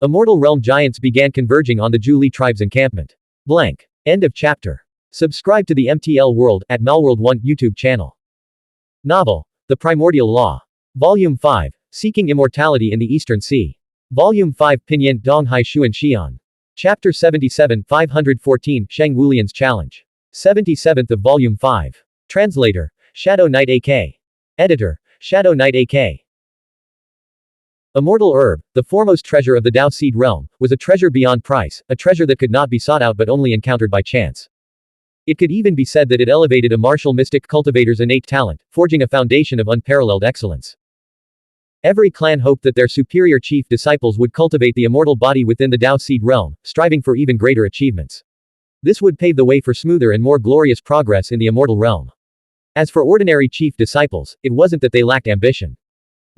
Immortal realm giants began converging on the Zhu Li tribe's encampment. Blank. End of chapter. Subscribe to the MTL World at Malworld 1 YouTube channel. Novel. The Primordial Law. Volume 5. Seeking Immortality in the Eastern Sea. Volume 5 Pinyin Donghai Xuan Xian. Chapter 77 514 Sheng Wulian's Challenge. 77th of Volume 5. Translator, Shadow Knight AK. Editor, Shadow Knight AK. Immortal herb, the foremost treasure of the Dao Seed realm, was a treasure beyond price, a treasure that could not be sought out but only encountered by chance. It could even be said that it elevated a martial mystic cultivator's innate talent, forging a foundation of unparalleled excellence. Every clan hoped that their superior chief disciples would cultivate the immortal body within the Dao Seed realm, striving for even greater achievements. This would pave the way for smoother and more glorious progress in the immortal realm. As for ordinary chief disciples, it wasn't that they lacked ambition.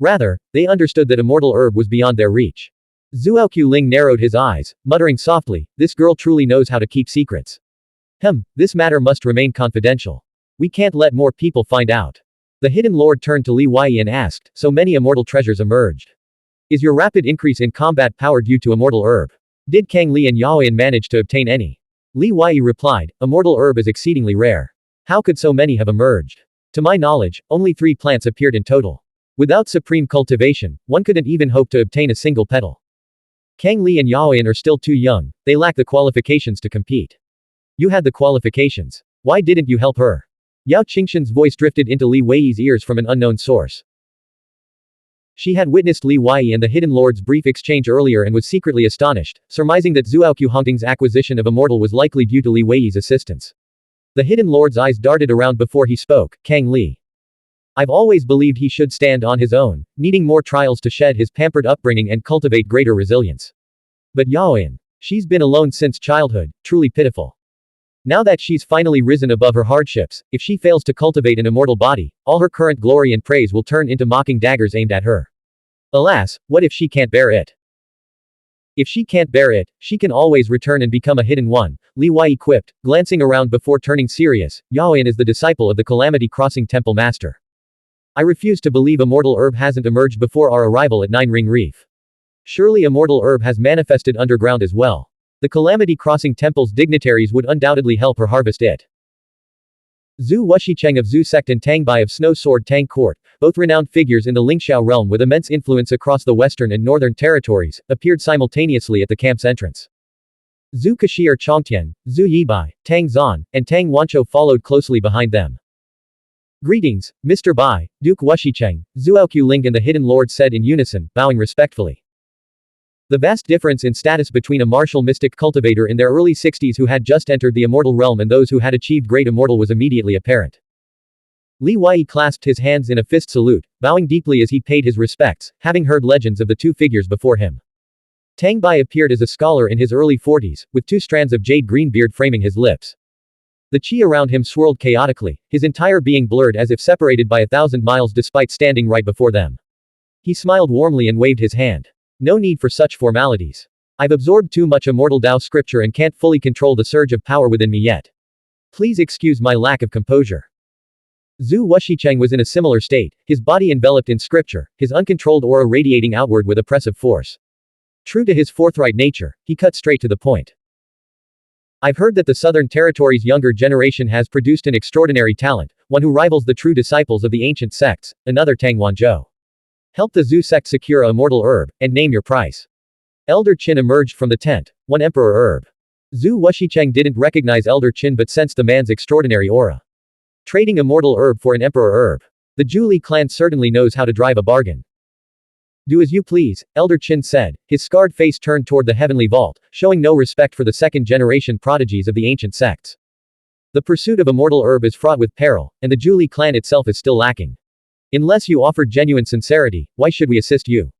Rather, they understood that immortal herb was beyond their reach. Zhuoqiu Ling narrowed his eyes, muttering softly, "This girl truly knows how to keep secrets. This matter must remain confidential. We can't let more people find out." The hidden lord turned to Li Wei and asked, "So many immortal treasures emerged. Is your rapid increase in combat power due to immortal herb? Did Kang Li and Yaoyan manage to obtain any?" Li Wei replied, "Immortal herb is exceedingly rare. How could so many have emerged? To my knowledge, only 3 plants appeared in total. Without supreme cultivation, one couldn't even hope to obtain a single petal. Kang Li and Yaoyan are still too young, they lack the qualifications to compete. You had the qualifications. Why didn't you help her?" Yao Qingshan's voice drifted into Li Wei's ears from an unknown source. She had witnessed Li Wei and the Hidden Lord's brief exchange earlier and was secretly astonished, surmising that Zhuoqiu Hongting's acquisition of immortal was likely due to Li Wei's assistance. The Hidden Lord's eyes darted around before he spoke. "Kang Li. I've always believed he should stand on his own, needing more trials to shed his pampered upbringing and cultivate greater resilience. But Yaoyan. She's been alone since childhood, truly pitiful. Now that she's finally risen above her hardships, if she fails to cultivate an immortal body, all her current glory and praise will turn into mocking daggers aimed at her. Alas, what if she can't bear it? If she can't bear it, she can always return and become a hidden one," Li Wei quipped, glancing around before turning serious. "Yaoyan is the disciple of the Calamity Crossing Temple Master. I refuse to believe immortal herb hasn't emerged before our arrival at Nine Ring Reef. Surely immortal herb has manifested underground as well. The Calamity Crossing Temple's dignitaries would undoubtedly help her harvest it." Zhu Wuxicheng of Zhu Sect and Tang Bai of Snow Sword Tang Court, both renowned figures in the Lingxiao realm with immense influence across the western and northern territories, appeared simultaneously at the camp's entrance. Zhu Kashir Chongtian, Zhu Yibai, Tang Zan, and Tang Wancho followed closely behind them. "Greetings, Mr. Bai," Duke Wuxicheng, Zhuoqiu Ling and the Hidden Lord said in unison, bowing respectfully. The vast difference in status between a martial mystic cultivator in their early 60s who had just entered the immortal realm and those who had achieved great immortal was immediately apparent. Li Wei clasped his hands in a fist salute, bowing deeply as he paid his respects, having heard legends of the 2 figures before him. Tang Bai appeared as a scholar in his early 40s, with 2 strands of jade green beard framing his lips. The chi around him swirled chaotically, his entire being blurred as if separated by 1,000 miles despite standing right before them. He smiled warmly and waved his hand. "No need for such formalities. I've absorbed too much immortal Dao scripture and can't fully control the surge of power within me yet. Please excuse my lack of composure." Zhu Wuxicheng was in a similar state, his body enveloped in scripture, his uncontrolled aura radiating outward with oppressive force. True to his forthright nature, he cut straight to the point. "I've heard that the Southern Territory's younger generation has produced an extraordinary talent, one who rivals the true disciples of the ancient sects, another Tang Wanzhou. Help the Zhu sect secure a immortal herb, and name your price." Elder Qin emerged from the tent, "1 emperor herb." Zhu Wuxicheng didn't recognize Elder Qin but sensed the man's extraordinary aura. Trading immortal herb for an emperor herb. The Zhu clan certainly knows how to drive a bargain. "Do as you please," Elder Qin said, his scarred face turned toward the heavenly vault, showing no respect for the second-generation prodigies of the ancient sects. The pursuit of immortal herb is fraught with peril, and the Zhu clan itself is still lacking. Unless you offer genuine sincerity, why should we assist you?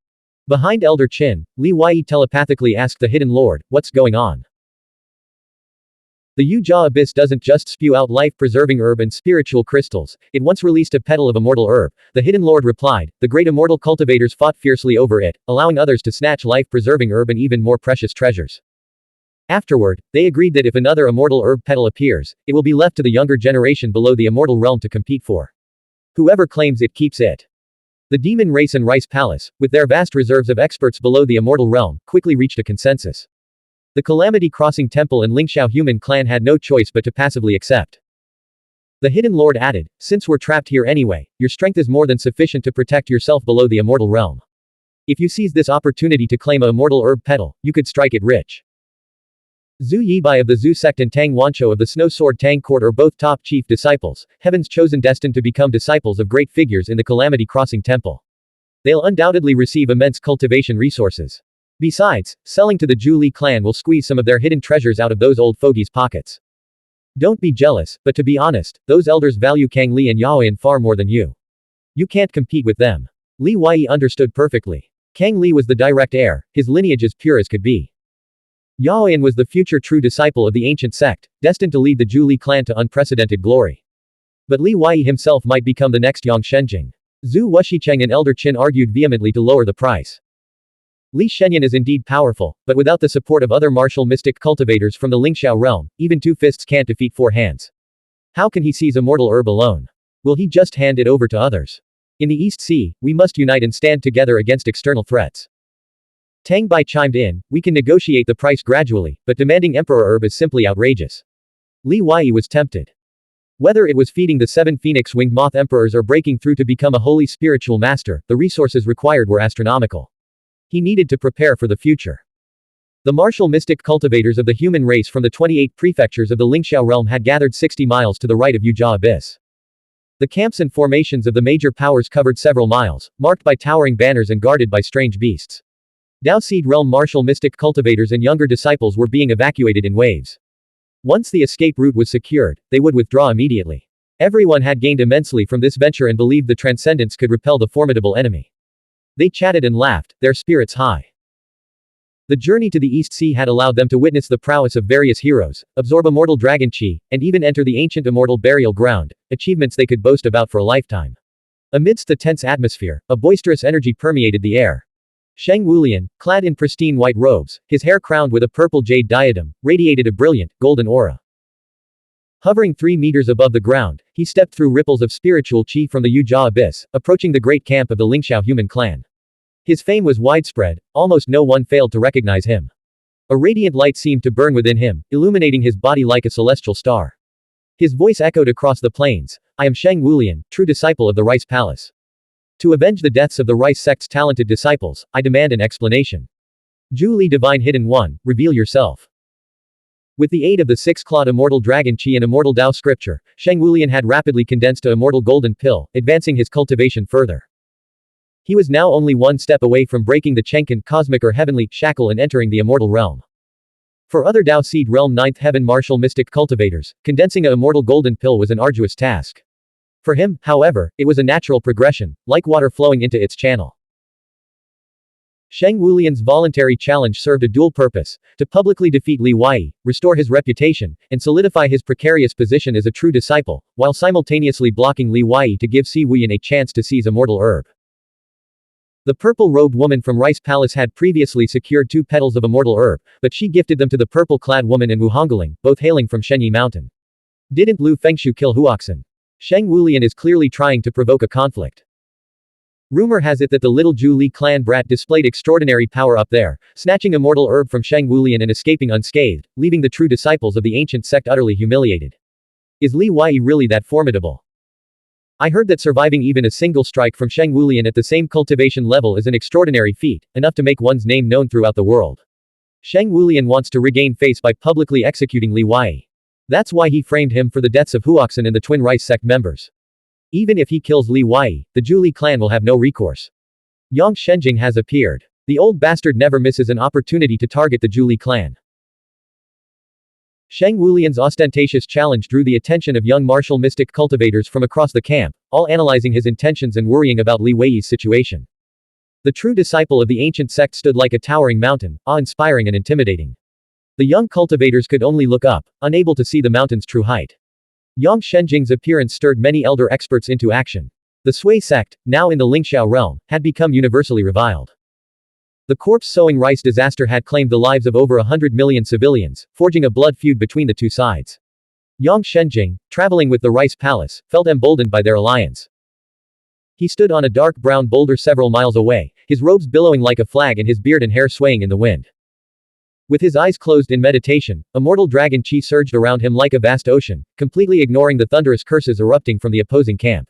Behind Elder Qin, Li Wei telepathically asked the Hidden Lord, "What's going on?" "The Yujia Abyss doesn't just spew out life-preserving herb and spiritual crystals, it once released a petal of immortal herb," the Hidden Lord replied. "The great immortal cultivators fought fiercely over it, allowing others to snatch life-preserving herb and even more precious treasures. Afterward, they agreed that if another immortal herb petal appears, it will be left to the younger generation below the immortal realm to compete for. Whoever claims it keeps it." The demon race and Rice Palace, with their vast reserves of experts below the immortal realm, quickly reached a consensus. The Calamity Crossing Temple and Lingxiao human clan had no choice but to passively accept. The Hidden Lord added, "Since we're trapped here anyway, your strength is more than sufficient to protect yourself below the immortal realm. If you seize this opportunity to claim a immortal herb petal, you could strike it rich. Zhu Yibai of the Zhu sect and Tang Wancho of the Snow Sword Tang court are both top chief disciples, heaven's chosen destined to become disciples of great figures in the Calamity Crossing Temple. They'll undoubtedly receive immense cultivation resources. Besides, selling to the Zhu Li clan will squeeze some of their hidden treasures out of those old fogies' pockets. Don't be jealous, but to be honest, those elders value Kang Li and Yaoyan far more than you. You can't compete with them. Li Wei understood perfectly. Kang Li was the direct heir, his lineage as pure as could be. Yaoyan was the future true disciple of the ancient sect, destined to lead the Zhu Li clan to unprecedented glory. But Li Wei himself might become the next Yang Shenzheng. Zhu Wuxicheng and Elder Qin argued vehemently to lower the price. Li Shenyan is indeed powerful, but without the support of other martial mystic cultivators from the Lingxiao realm, even two fists can't defeat four hands. How can he seize immortal herb alone? Will he just hand it over to others? In the East Sea, we must unite and stand together against external threats. Tang Bai chimed in, we can negotiate the price gradually, but demanding Emperor herb is simply outrageous. Li Wei was tempted. Whether it was feeding the 7 phoenix-winged moth emperors or breaking through to become a holy spiritual master, the resources required were astronomical. He needed to prepare for the future. The martial mystic cultivators of the human race from the 28 prefectures of the Lingxiao realm had gathered 60 miles to the right of Yujia Abyss. The camps and formations of the major powers covered several miles, marked by towering banners and guarded by strange beasts. Dao Seed realm martial mystic cultivators and younger disciples were being evacuated in waves. Once the escape route was secured, they would withdraw immediately. Everyone had gained immensely from this venture and believed the Transcendents could repel the formidable enemy. They chatted and laughed, their spirits high. The journey to the East Sea had allowed them to witness the prowess of various heroes, absorb immortal dragon chi, and even enter the ancient immortal burial ground, achievements they could boast about for a lifetime. Amidst the tense atmosphere, a boisterous energy permeated the air. Sheng Wulian, clad in pristine white robes, his hair crowned with a purple jade diadem, radiated a brilliant, golden aura. Hovering 3 meters above the ground, he stepped through ripples of spiritual chi from the Yujia Abyss, approaching the great camp of the Lingxiao human clan. His fame was widespread, almost no one failed to recognize him. A radiant light seemed to burn within him, illuminating his body like a celestial star. His voice echoed across the plains, I am Sheng Wulian, true disciple of the Rice Palace. To avenge the deaths of the Rice sect's talented disciples, I demand an explanation. Zhu Li Divine Hidden One, reveal yourself. With the aid of the 6-clawed immortal dragon chi and immortal Dao scripture, Sheng Wulian had rapidly condensed a immortal golden pill, advancing his cultivation further. He was now only one step away from breaking the Chengkan cosmic or heavenly shackle and entering the immortal realm. For other Dao Seed realm 9th heaven martial mystic cultivators, condensing a immortal golden pill was an arduous task. For him, however, it was a natural progression, like water flowing into its channel. Sheng Wulian's voluntary challenge served a dual purpose, to publicly defeat Li Wei, restore his reputation, and solidify his precarious position as a true disciple, while simultaneously blocking Li Wei to give Si Wuyan a chance to seize immortal herb. The purple-robed woman from Rice Palace had previously secured 2 petals of immortal herb, but she gifted them to the purple-clad woman and Wu Hongling, both hailing from Shenyi Mountain. Didn't Lu Fengshu kill Huoxin? Sheng Wulian is clearly trying to provoke a conflict. Rumor has it that the little Zhu Li clan brat displayed extraordinary power up there, snatching immortal herb from Sheng Wulian and escaping unscathed, leaving the true disciples of the ancient sect utterly humiliated. Is Li Wei really that formidable? I heard that surviving even a single strike from Sheng Wulian at the same cultivation level is an extraordinary feat, enough to make one's name known throughout the world. Sheng Wulian wants to regain face by publicly executing Li Wei. That's why he framed him for the deaths of Huoxin and the twin Rice sect members. Even if he kills Li Wei, the Zhu Li clan will have no recourse. Yang Shenzheng has appeared. The old bastard never misses an opportunity to target the Zhu Li clan. Sheng Wulian's ostentatious challenge drew the attention of young martial mystic cultivators from across the camp, all analyzing his intentions and worrying about Li Wei's situation. The true disciple of the ancient sect stood like a towering mountain, awe-inspiring and intimidating. The young cultivators could only look up, unable to see the mountain's true height. Yang Shenzheng's appearance stirred many elder experts into action. The Sui sect, now in the Lingxiao realm, had become universally reviled. The corpse-sowing rice disaster had claimed the lives of over 100 million civilians, forging a blood feud between the two sides. Yang Shenzheng, traveling with the Rice Palace, felt emboldened by their alliance. He stood on a dark brown boulder several miles away, his robes billowing like a flag and his beard and hair swaying in the wind. With his eyes closed in meditation, immortal dragon chi surged around him like a vast ocean, completely ignoring the thunderous curses erupting from the opposing camp.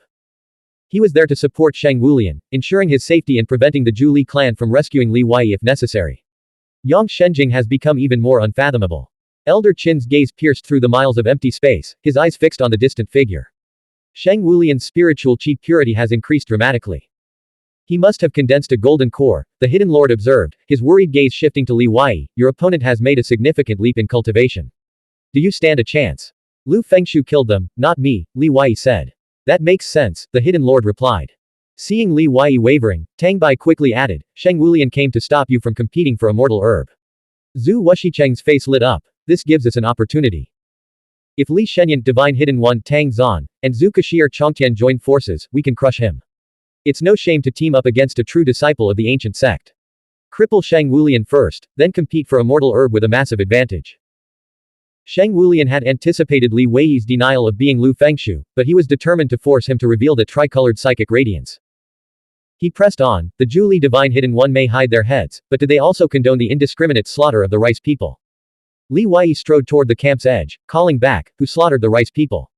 He was there to support Shang Wulian, ensuring his safety and preventing the Zhu Li clan from rescuing Li Wei if necessary. Yang Shenjing has become even more unfathomable. Elder Qin's gaze pierced through the miles of empty space, his eyes fixed on the distant figure. Shang Wulian's spiritual chi purity has increased dramatically. He must have condensed a golden core, the hidden lord observed, his worried gaze shifting to Li Wei. Your opponent has made a significant leap in cultivation. Do you stand a chance? Lu Fengshu killed them, not me, Li Wei said. That makes sense, the hidden lord replied. Seeing Li Wei wavering, Tang Bai quickly added, Shang Wulian came to stop you from competing for a mortal herb. Zhu Wuxicheng's face lit up. This gives us an opportunity. If Li Shenyan, Divine Hidden One Tang Zan, and Zhu Kashier Chongtian join forces, we can crush him. It's no shame to team up against a true disciple of the ancient sect. Cripple Shang Wulian first, then compete for a mortal herb with a massive advantage. Shang Wulian had anticipated Li Wei's denial of being Lu Fengshu, but he was determined to force him to reveal the tricolored psychic radiance. He pressed on, the Zhu Li Divine Hidden One may hide their heads, but do they also condone the indiscriminate slaughter of the rice people? Li Wei strode toward the camp's edge, calling back, who slaughtered the rice people?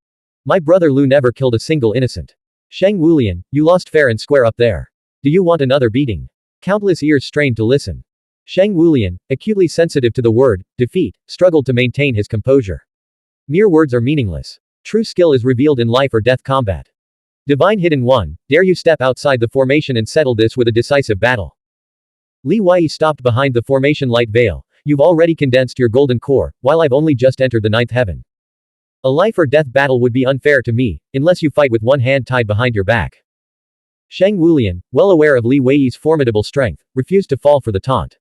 My brother Lu never killed a single innocent. Shang Wulian, you lost fair and square up there. Do you want another beating? Countless ears strained to listen. Shang Wulian, acutely sensitive to the word, defeat, struggled to maintain his composure. Mere words are meaningless. True skill is revealed in life or death combat. Divine Hidden One, dare you step outside the formation and settle this with a decisive battle. Li Wei stopped behind the formation light veil. You've already condensed your golden core, while I've only just entered the ninth heaven. A life or death battle would be unfair to me, unless you fight with one hand tied behind your back. Shang Wulian, well aware of Li Wei's formidable strength, refused to fall for the taunt.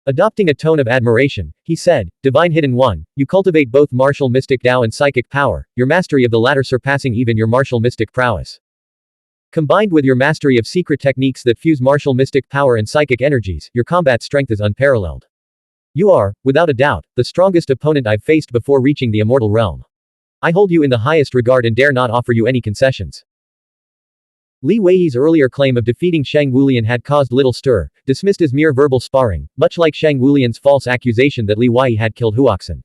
Adopting a tone of admiration, he said, Divine Hidden One, you cultivate both martial mystic Dao and psychic power, your mastery of the latter surpassing even your martial mystic prowess. Combined with your mastery of secret techniques that fuse martial mystic power and psychic energies, your combat strength is unparalleled. You are, without a doubt, the strongest opponent I've faced before reaching the immortal realm. I hold you in the highest regard and dare not offer you any concessions. Li Wei's earlier claim of defeating Shang Wulian had caused little stir, dismissed as mere verbal sparring, much like Shang Wulian's false accusation that Li Wei had killed Huoxin.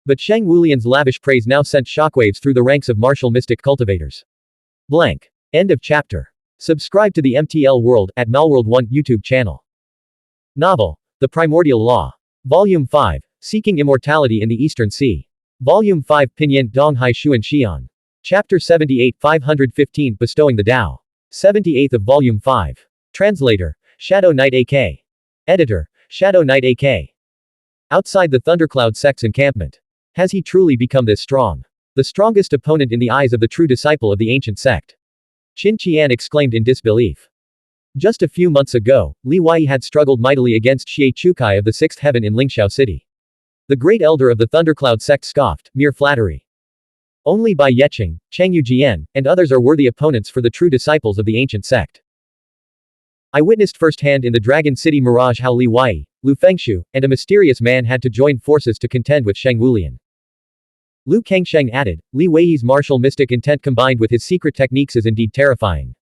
But Shang Wulian's lavish praise now sent shockwaves through the ranks of martial mystic cultivators. Blank. End of chapter. Subscribe to the MTL World at Malworld 1 YouTube channel. Novel, The Primordial Law. Volume 5, Seeking Immortality in the Eastern Sea. Volume 5 Pinyin Donghai Xuan Xian. Chapter 78 515 Bestowing the Tao. 78th of Volume 5. Translator, Shadow Knight AK. Editor, Shadow Knight AK. Outside the Thundercloud sect's encampment. Has he truly become this strong? The strongest opponent in the eyes of the true disciple of the ancient sect. Qin Qian exclaimed in disbelief. Just a few months ago, Li Wei had struggled mightily against Xie Chukai of the Sixth Heaven in Lingxiao City. The great elder of the Thundercloud sect scoffed, mere flattery. Only Bai Yeqing, Changyu Jian, and others are worthy opponents for the true disciples of the ancient sect. I witnessed firsthand in the Dragon City Mirage how Li Wei, Lu Fengshu, and a mysterious man had to join forces to contend with Shang Wulian. Lu Kangsheng added, Li Wei's martial mystic intent combined with his secret techniques is indeed terrifying.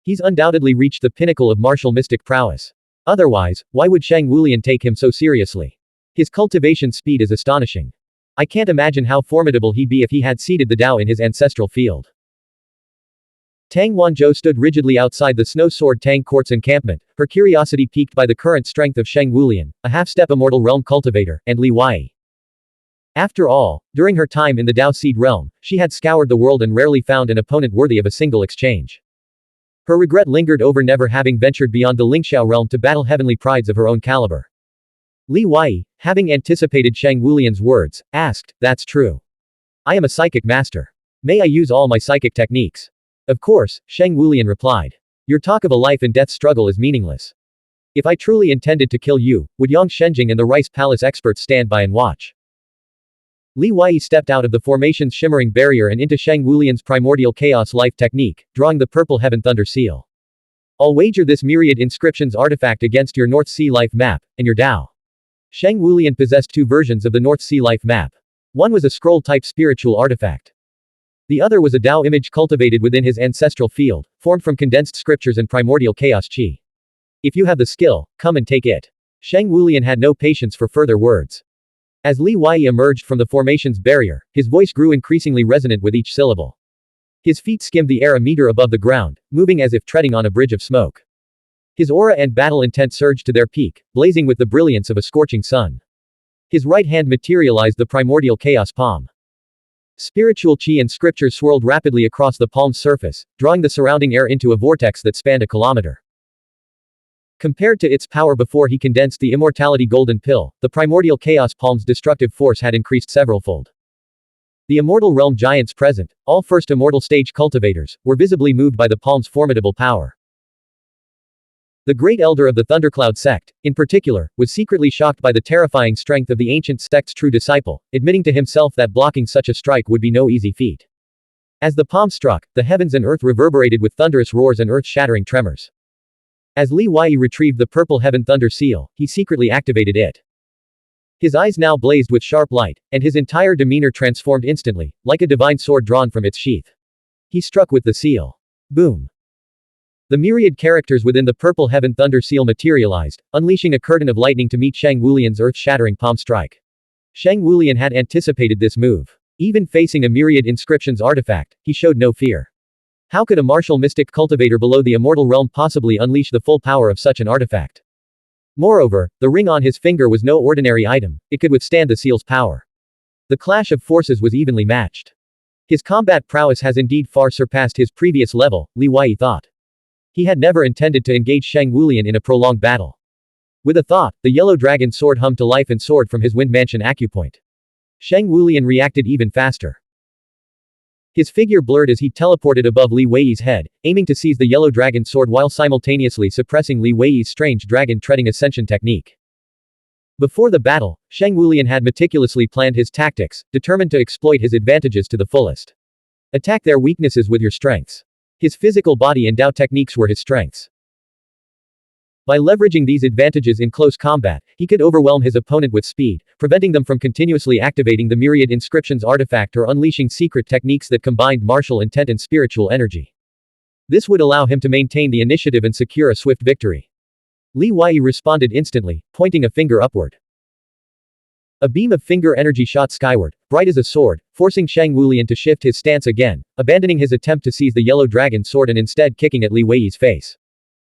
He's undoubtedly reached the pinnacle of martial mystic prowess. Otherwise, why would Shang Wulian take him so seriously? His cultivation speed is astonishing. I can't imagine how formidable he'd be if he had seeded the Tao in his ancestral field. Tang Wanzhou stood rigidly outside the Snow Sword Tang Court's encampment, her curiosity piqued by the current strength of Shang Wulian, a half-step immortal realm cultivator, and Li Wei. After all, during her time in the Tao Seed realm, she had scoured the world and rarely found an opponent worthy of a single exchange. Her regret lingered over never having ventured beyond the Lingxiao realm to battle heavenly prides of her own caliber. Li Wei, having anticipated Shang Wulian's words, asked, That's true. I am a psychic master. May I use all my psychic techniques? Of course, Shang Wulian replied. Your talk of a life and death struggle is meaningless. If I truly intended to kill you, would Yang Shenjing and the Rice Palace experts stand by and watch? Li Wei stepped out of the formation's shimmering barrier and into Shang Wulian's primordial chaos life technique, drawing the purple heaven thunder seal. I'll wager this myriad inscriptions artifact against your North Sea life map, and your Tao. Shang Wulian possessed two versions of the North Sea life map. One was a scroll-type spiritual artifact. The other was a Tao image cultivated within his ancestral field, formed from condensed scriptures and primordial chaos chi. If you have the skill, come and take it. Shang Wulian had no patience for further words. As Li Wei emerged from the formation's barrier, his voice grew increasingly resonant with each syllable. His feet skimmed the air a meter above the ground, moving as if treading on a bridge of smoke. His aura and battle intent surged to their peak, blazing with the brilliance of a scorching sun. His right hand materialized the primordial chaos palm. Spiritual chi and scriptures swirled rapidly across the palm's surface, drawing the surrounding air into a vortex that spanned a kilometer. Compared to its power before he condensed the immortality golden pill, the primordial chaos palm's destructive force had increased severalfold. The immortal realm giants present, all first immortal stage cultivators, were visibly moved by the palm's formidable power. The great elder of the Thundercloud sect, in particular, was secretly shocked by the terrifying strength of the ancient sect's true disciple, admitting to himself that blocking such a strike would be no easy feat. As the palm struck, the heavens and earth reverberated with thunderous roars and earth-shattering tremors. As Li Wei retrieved the purple heaven thunder seal, he secretly activated it. His eyes now blazed with sharp light, and his entire demeanor transformed instantly, like a divine sword drawn from its sheath. He struck with the seal. Boom. The myriad characters within the purple heaven thunder seal materialized, unleashing a curtain of lightning to meet Shang Wulian's earth-shattering palm strike. Shang Wulian had anticipated this move. Even facing a myriad inscriptions artifact, he showed no fear. How could a martial mystic cultivator below the immortal realm possibly unleash the full power of such an artifact? Moreover, the ring on his finger was no ordinary item, it could withstand the seal's power. The clash of forces was evenly matched. His combat prowess has indeed far surpassed his previous level, Li Wei thought. He had never intended to engage Shang Wulian in a prolonged battle. With a thought, the yellow dragon sword hummed to life and soared from his wind mansion acupoint. Shang Wulian reacted even faster. His figure blurred as he teleported above Li Wei's head, aiming to seize the yellow dragon sword while simultaneously suppressing Li Wei's strange dragon-treading ascension technique. Before the battle, Shang Wulian had meticulously planned his tactics, determined to exploit his advantages to the fullest. Attack their weaknesses with your strengths. His physical body and Dao techniques were his strengths. By leveraging these advantages in close combat, he could overwhelm his opponent with speed, preventing them from continuously activating the myriad inscriptions artifact or unleashing secret techniques that combined martial intent and spiritual energy. This would allow him to maintain the initiative and secure a swift victory. Li Wei responded instantly, pointing a finger upward. A beam of finger energy shot skyward, bright as a sword, forcing Shang Wulian to shift his stance again, abandoning his attempt to seize the yellow dragon sword and instead kicking at Li Wei's face.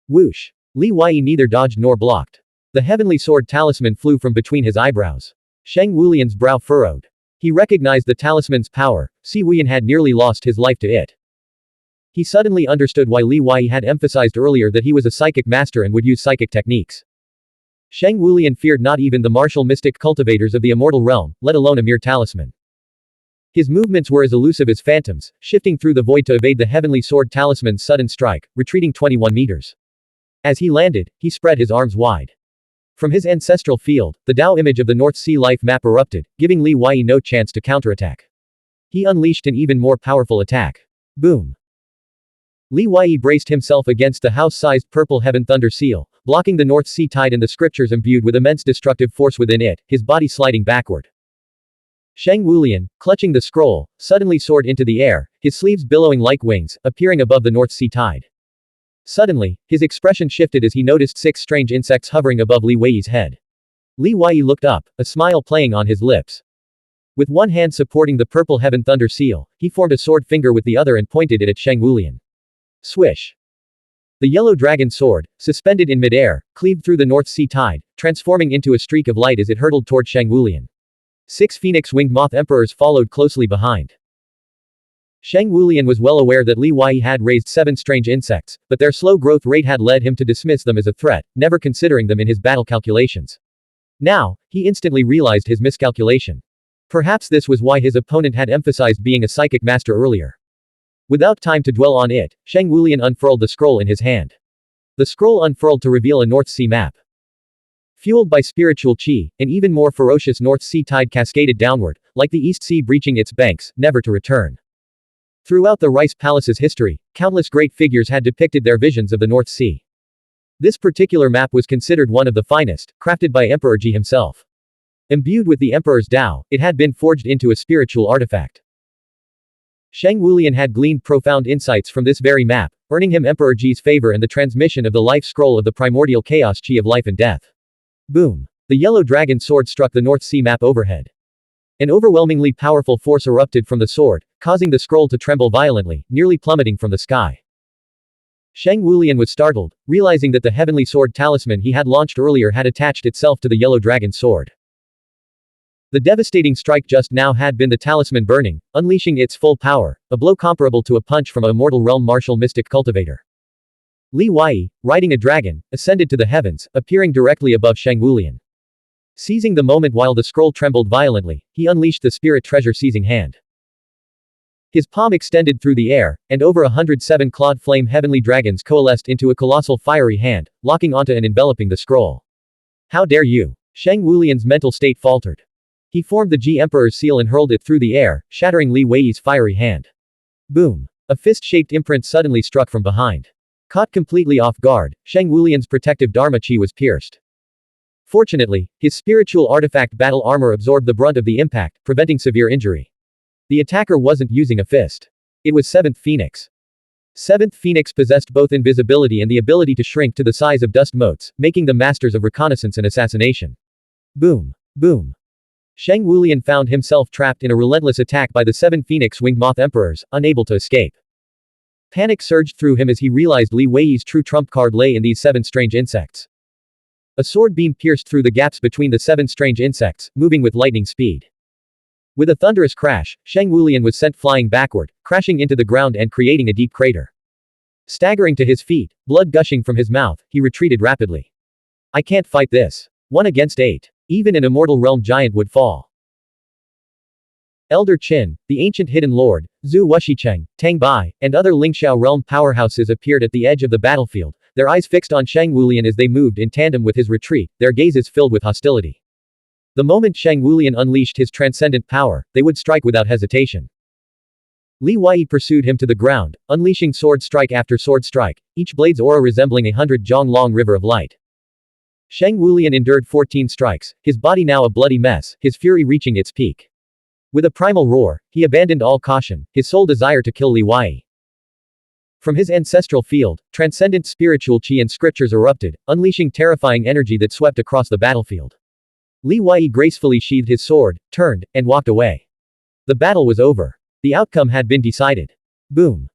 Whoosh! Li Wei neither dodged nor blocked. The heavenly sword talisman flew from between his eyebrows. Shang Wulian's brow furrowed. He recognized the talisman's power, Si Wuyan had nearly lost his life to it. He suddenly understood why Li Wei had emphasized earlier that he was a psychic master and would use psychic techniques. Shang Wulian feared not even the martial mystic cultivators of the immortal realm, let alone a mere talisman. His movements were as elusive as phantoms, shifting through the void to evade the heavenly sword talisman's sudden strike, retreating 21 meters. As he landed, he spread his arms wide. From his ancestral field, the Dao image of the North Sea life map erupted, giving Li Wei no chance to counterattack. He unleashed an even more powerful attack. Boom! Li Wei braced himself against the house-sized purple heaven thunder seal, blocking the North Sea tide and the scriptures imbued with immense destructive force within it, his body sliding backward. Shang Wulian, clutching the scroll, suddenly soared into the air, his sleeves billowing like wings, appearing above the North Sea tide. Suddenly, his expression shifted as he noticed 6 strange insects hovering above Li Wei's head. Li Wei looked up, a smile playing on his lips. With one hand supporting the purple heaven thunder seal, he formed a sword finger with the other and pointed it at Shang Wulian. Swish! The yellow dragon sword, suspended in midair, cleaved through the North Sea tide, transforming into a streak of light as it hurtled toward Shang Wulian. 6 phoenix-winged moth emperors followed closely behind. Shang Wulian was well aware that Li Wei had raised 7 strange insects, but their slow growth rate had led him to dismiss them as a threat, never considering them in his battle calculations. Now, he instantly realized his miscalculation. Perhaps this was why his opponent had emphasized being a psychic master earlier. Without time to dwell on it, Shang Wulian unfurled the scroll in his hand. The scroll unfurled to reveal a North Sea map. Fueled by spiritual chi, an even more ferocious North Sea tide cascaded downward, like the East Sea breaching its banks, never to return. Throughout the Rice Palace's history, countless great figures had depicted their visions of the North Sea. This particular map was considered one of the finest, crafted by Emperor Ji himself. Imbued with the Emperor's Dao, it had been forged into a spiritual artifact. Shang Wulian had gleaned profound insights from this very map, earning him Emperor Ji's favor and the transmission of the life scroll of the primordial chaos chi of life and death. Boom! The yellow dragon sword struck the North Sea map overhead. An overwhelmingly powerful force erupted from the sword, causing the scroll to tremble violently, nearly plummeting from the sky. Shang Wulian was startled, realizing that the heavenly sword talisman he had launched earlier had attached itself to the yellow dragon's sword. The devastating strike just now had been the talisman burning, unleashing its full power, a blow comparable to a punch from a immortal realm martial mystic cultivator. Li Wei, riding a dragon, ascended to the heavens, appearing directly above Shang Wulian. Seizing the moment while the scroll trembled violently, he unleashed the spirit treasure seizing hand. His palm extended through the air, and over 107 clawed flame heavenly dragons coalesced into a colossal fiery hand, locking onto and enveloping the scroll. How dare you! Shang Wulian's mental state faltered. He formed the Ji Emperor's seal and hurled it through the air, shattering Li Wei's fiery hand. Boom! A fist-shaped imprint suddenly struck from behind. Caught completely off guard, Shang Wulian's protective Dharma Chi was pierced. Fortunately, his spiritual artifact battle armor absorbed the brunt of the impact, preventing severe injury. The attacker wasn't using a fist. It was Seventh Phoenix. Seventh Phoenix possessed both invisibility and the ability to shrink to the size of dust motes, making them masters of reconnaissance and assassination. Boom! Boom! Shang Wulian found himself trapped in a relentless attack by the 7 Phoenix-winged Moth Emperors, unable to escape. Panic surged through him as he realized Li Wei's true trump card lay in these 7 strange insects. A sword beam pierced through the gaps between the 7 strange insects, moving with lightning speed. With a thunderous crash, Shang Wulian was sent flying backward, crashing into the ground and creating a deep crater. Staggering to his feet, blood gushing from his mouth, he retreated rapidly. I can't fight this. 1 against 8. Even an immortal realm giant would fall. Elder Qin, the ancient hidden lord, Zhu Wuxicheng, Tang Bai, and other Lingxiao realm powerhouses appeared at the edge of the battlefield, their eyes fixed on Shang Wulian as they moved in tandem with his retreat, their gazes filled with hostility. The moment Shang Wulian unleashed his transcendent power, they would strike without hesitation. Li Wei pursued him to the ground, unleashing sword strike after sword strike, each blade's aura resembling a 100-jong-long river of light. Shang Wulian endured 14 strikes, his body now a bloody mess, his fury reaching its peak. With a primal roar, he abandoned all caution, his sole desire to kill Li Wei. From his ancestral field, transcendent spiritual chi and scriptures erupted, unleashing terrifying energy that swept across the battlefield. Li Wei gracefully sheathed his sword, turned, and walked away. The battle was over. The outcome had been decided. Boom!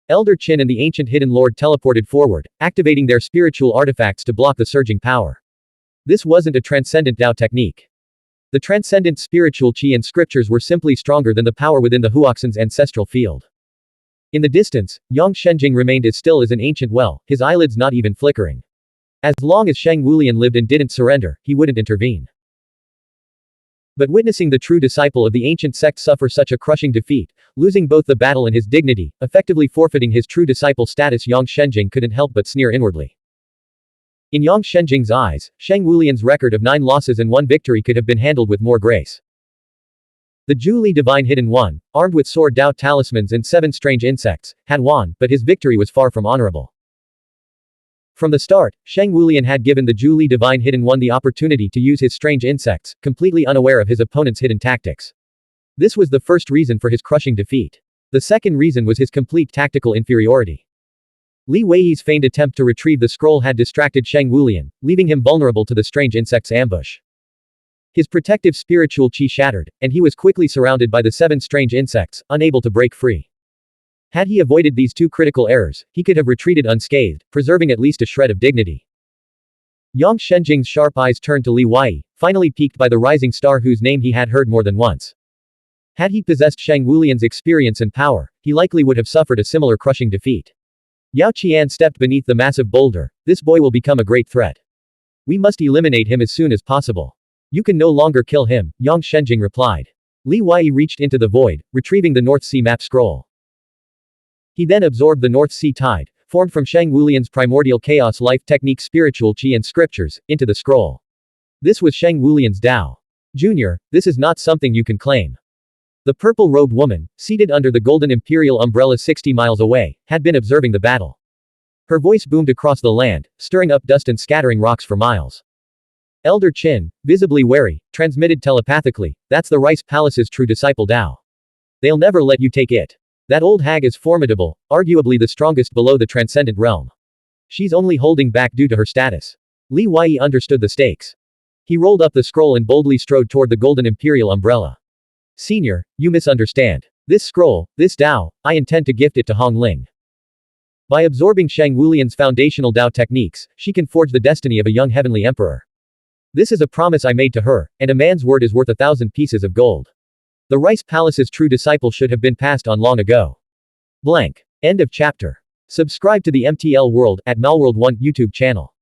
Elder Qin and the ancient hidden lord teleported forward, activating their spiritual artifacts to block the surging power. This wasn't a transcendent Dao technique. The transcendent spiritual chi and scriptures were simply stronger than the power within the Huoxin's ancestral field. In the distance, Yang Shenjing remained as still as an ancient well, his eyelids not even flickering. As long as Shang Wulian lived and didn't surrender, he wouldn't intervene. But witnessing the true disciple of the ancient sect suffer such a crushing defeat, losing both the battle and his dignity, effectively forfeiting his true disciple status, Yang Shenjing couldn't help but sneer inwardly. In Yang Shenjing's eyes, Shang Wulian's record of 9 losses and 1 victory could have been handled with more grace. The Zhu Li Divine Hidden One, armed with sword Dao talismans and 7 strange insects, had won, but his victory was far from honorable. From the start, Shang Wulian had given the Zhu Li Divine Hidden One the opportunity to use his strange insects, completely unaware of his opponent's hidden tactics. This was the first reason for his crushing defeat. The second reason was his complete tactical inferiority. Li Wei's feigned attempt to retrieve the scroll had distracted Shang Wulian, leaving him vulnerable to the strange insect's ambush. His protective spiritual chi shattered, and he was quickly surrounded by the 7 strange insects, unable to break free. Had he avoided these 2 critical errors, he could have retreated unscathed, preserving at least a shred of dignity. Yang Shenjing's sharp eyes turned to Li Wei, finally piqued by the rising star whose name he had heard more than once. Had he possessed Shang Wulian's experience and power, he likely would have suffered a similar crushing defeat. Yao Qian stepped beneath the massive boulder. This boy will become a great threat. We must eliminate him as soon as possible. You can no longer kill him, Yang Shenjing replied. Li Wei reached into the void, retrieving the North Sea map scroll. He then absorbed the North Sea tide, formed from Shang Wulian's primordial chaos life technique spiritual chi and scriptures, into the scroll. This was Shang Wulian's Dao. Junior, this is not something you can claim. The purple-robed woman, seated under the golden imperial umbrella 60 miles away, had been observing the battle. Her voice boomed across the land, stirring up dust and scattering rocks for miles. Elder Qin, visibly wary, transmitted telepathically, that's the Rice Palace's true disciple Dao. They'll never let you take it. That old hag is formidable, arguably the strongest below the transcendent realm. She's only holding back due to her status. Li Wei understood the stakes. He rolled up the scroll and boldly strode toward the golden imperial umbrella. Senior, you misunderstand. This scroll, this Dao, I intend to gift it to Hong Ling. By absorbing Shang Wulian's foundational Dao techniques, she can forge the destiny of a young heavenly emperor. This is a promise I made to her, and a man's word is worth 1,000 pieces of gold. The Rice Palace's true disciple should have been passed on long ago. Blank. End of chapter. Subscribe to the MTL World at Malworld 1 YouTube channel.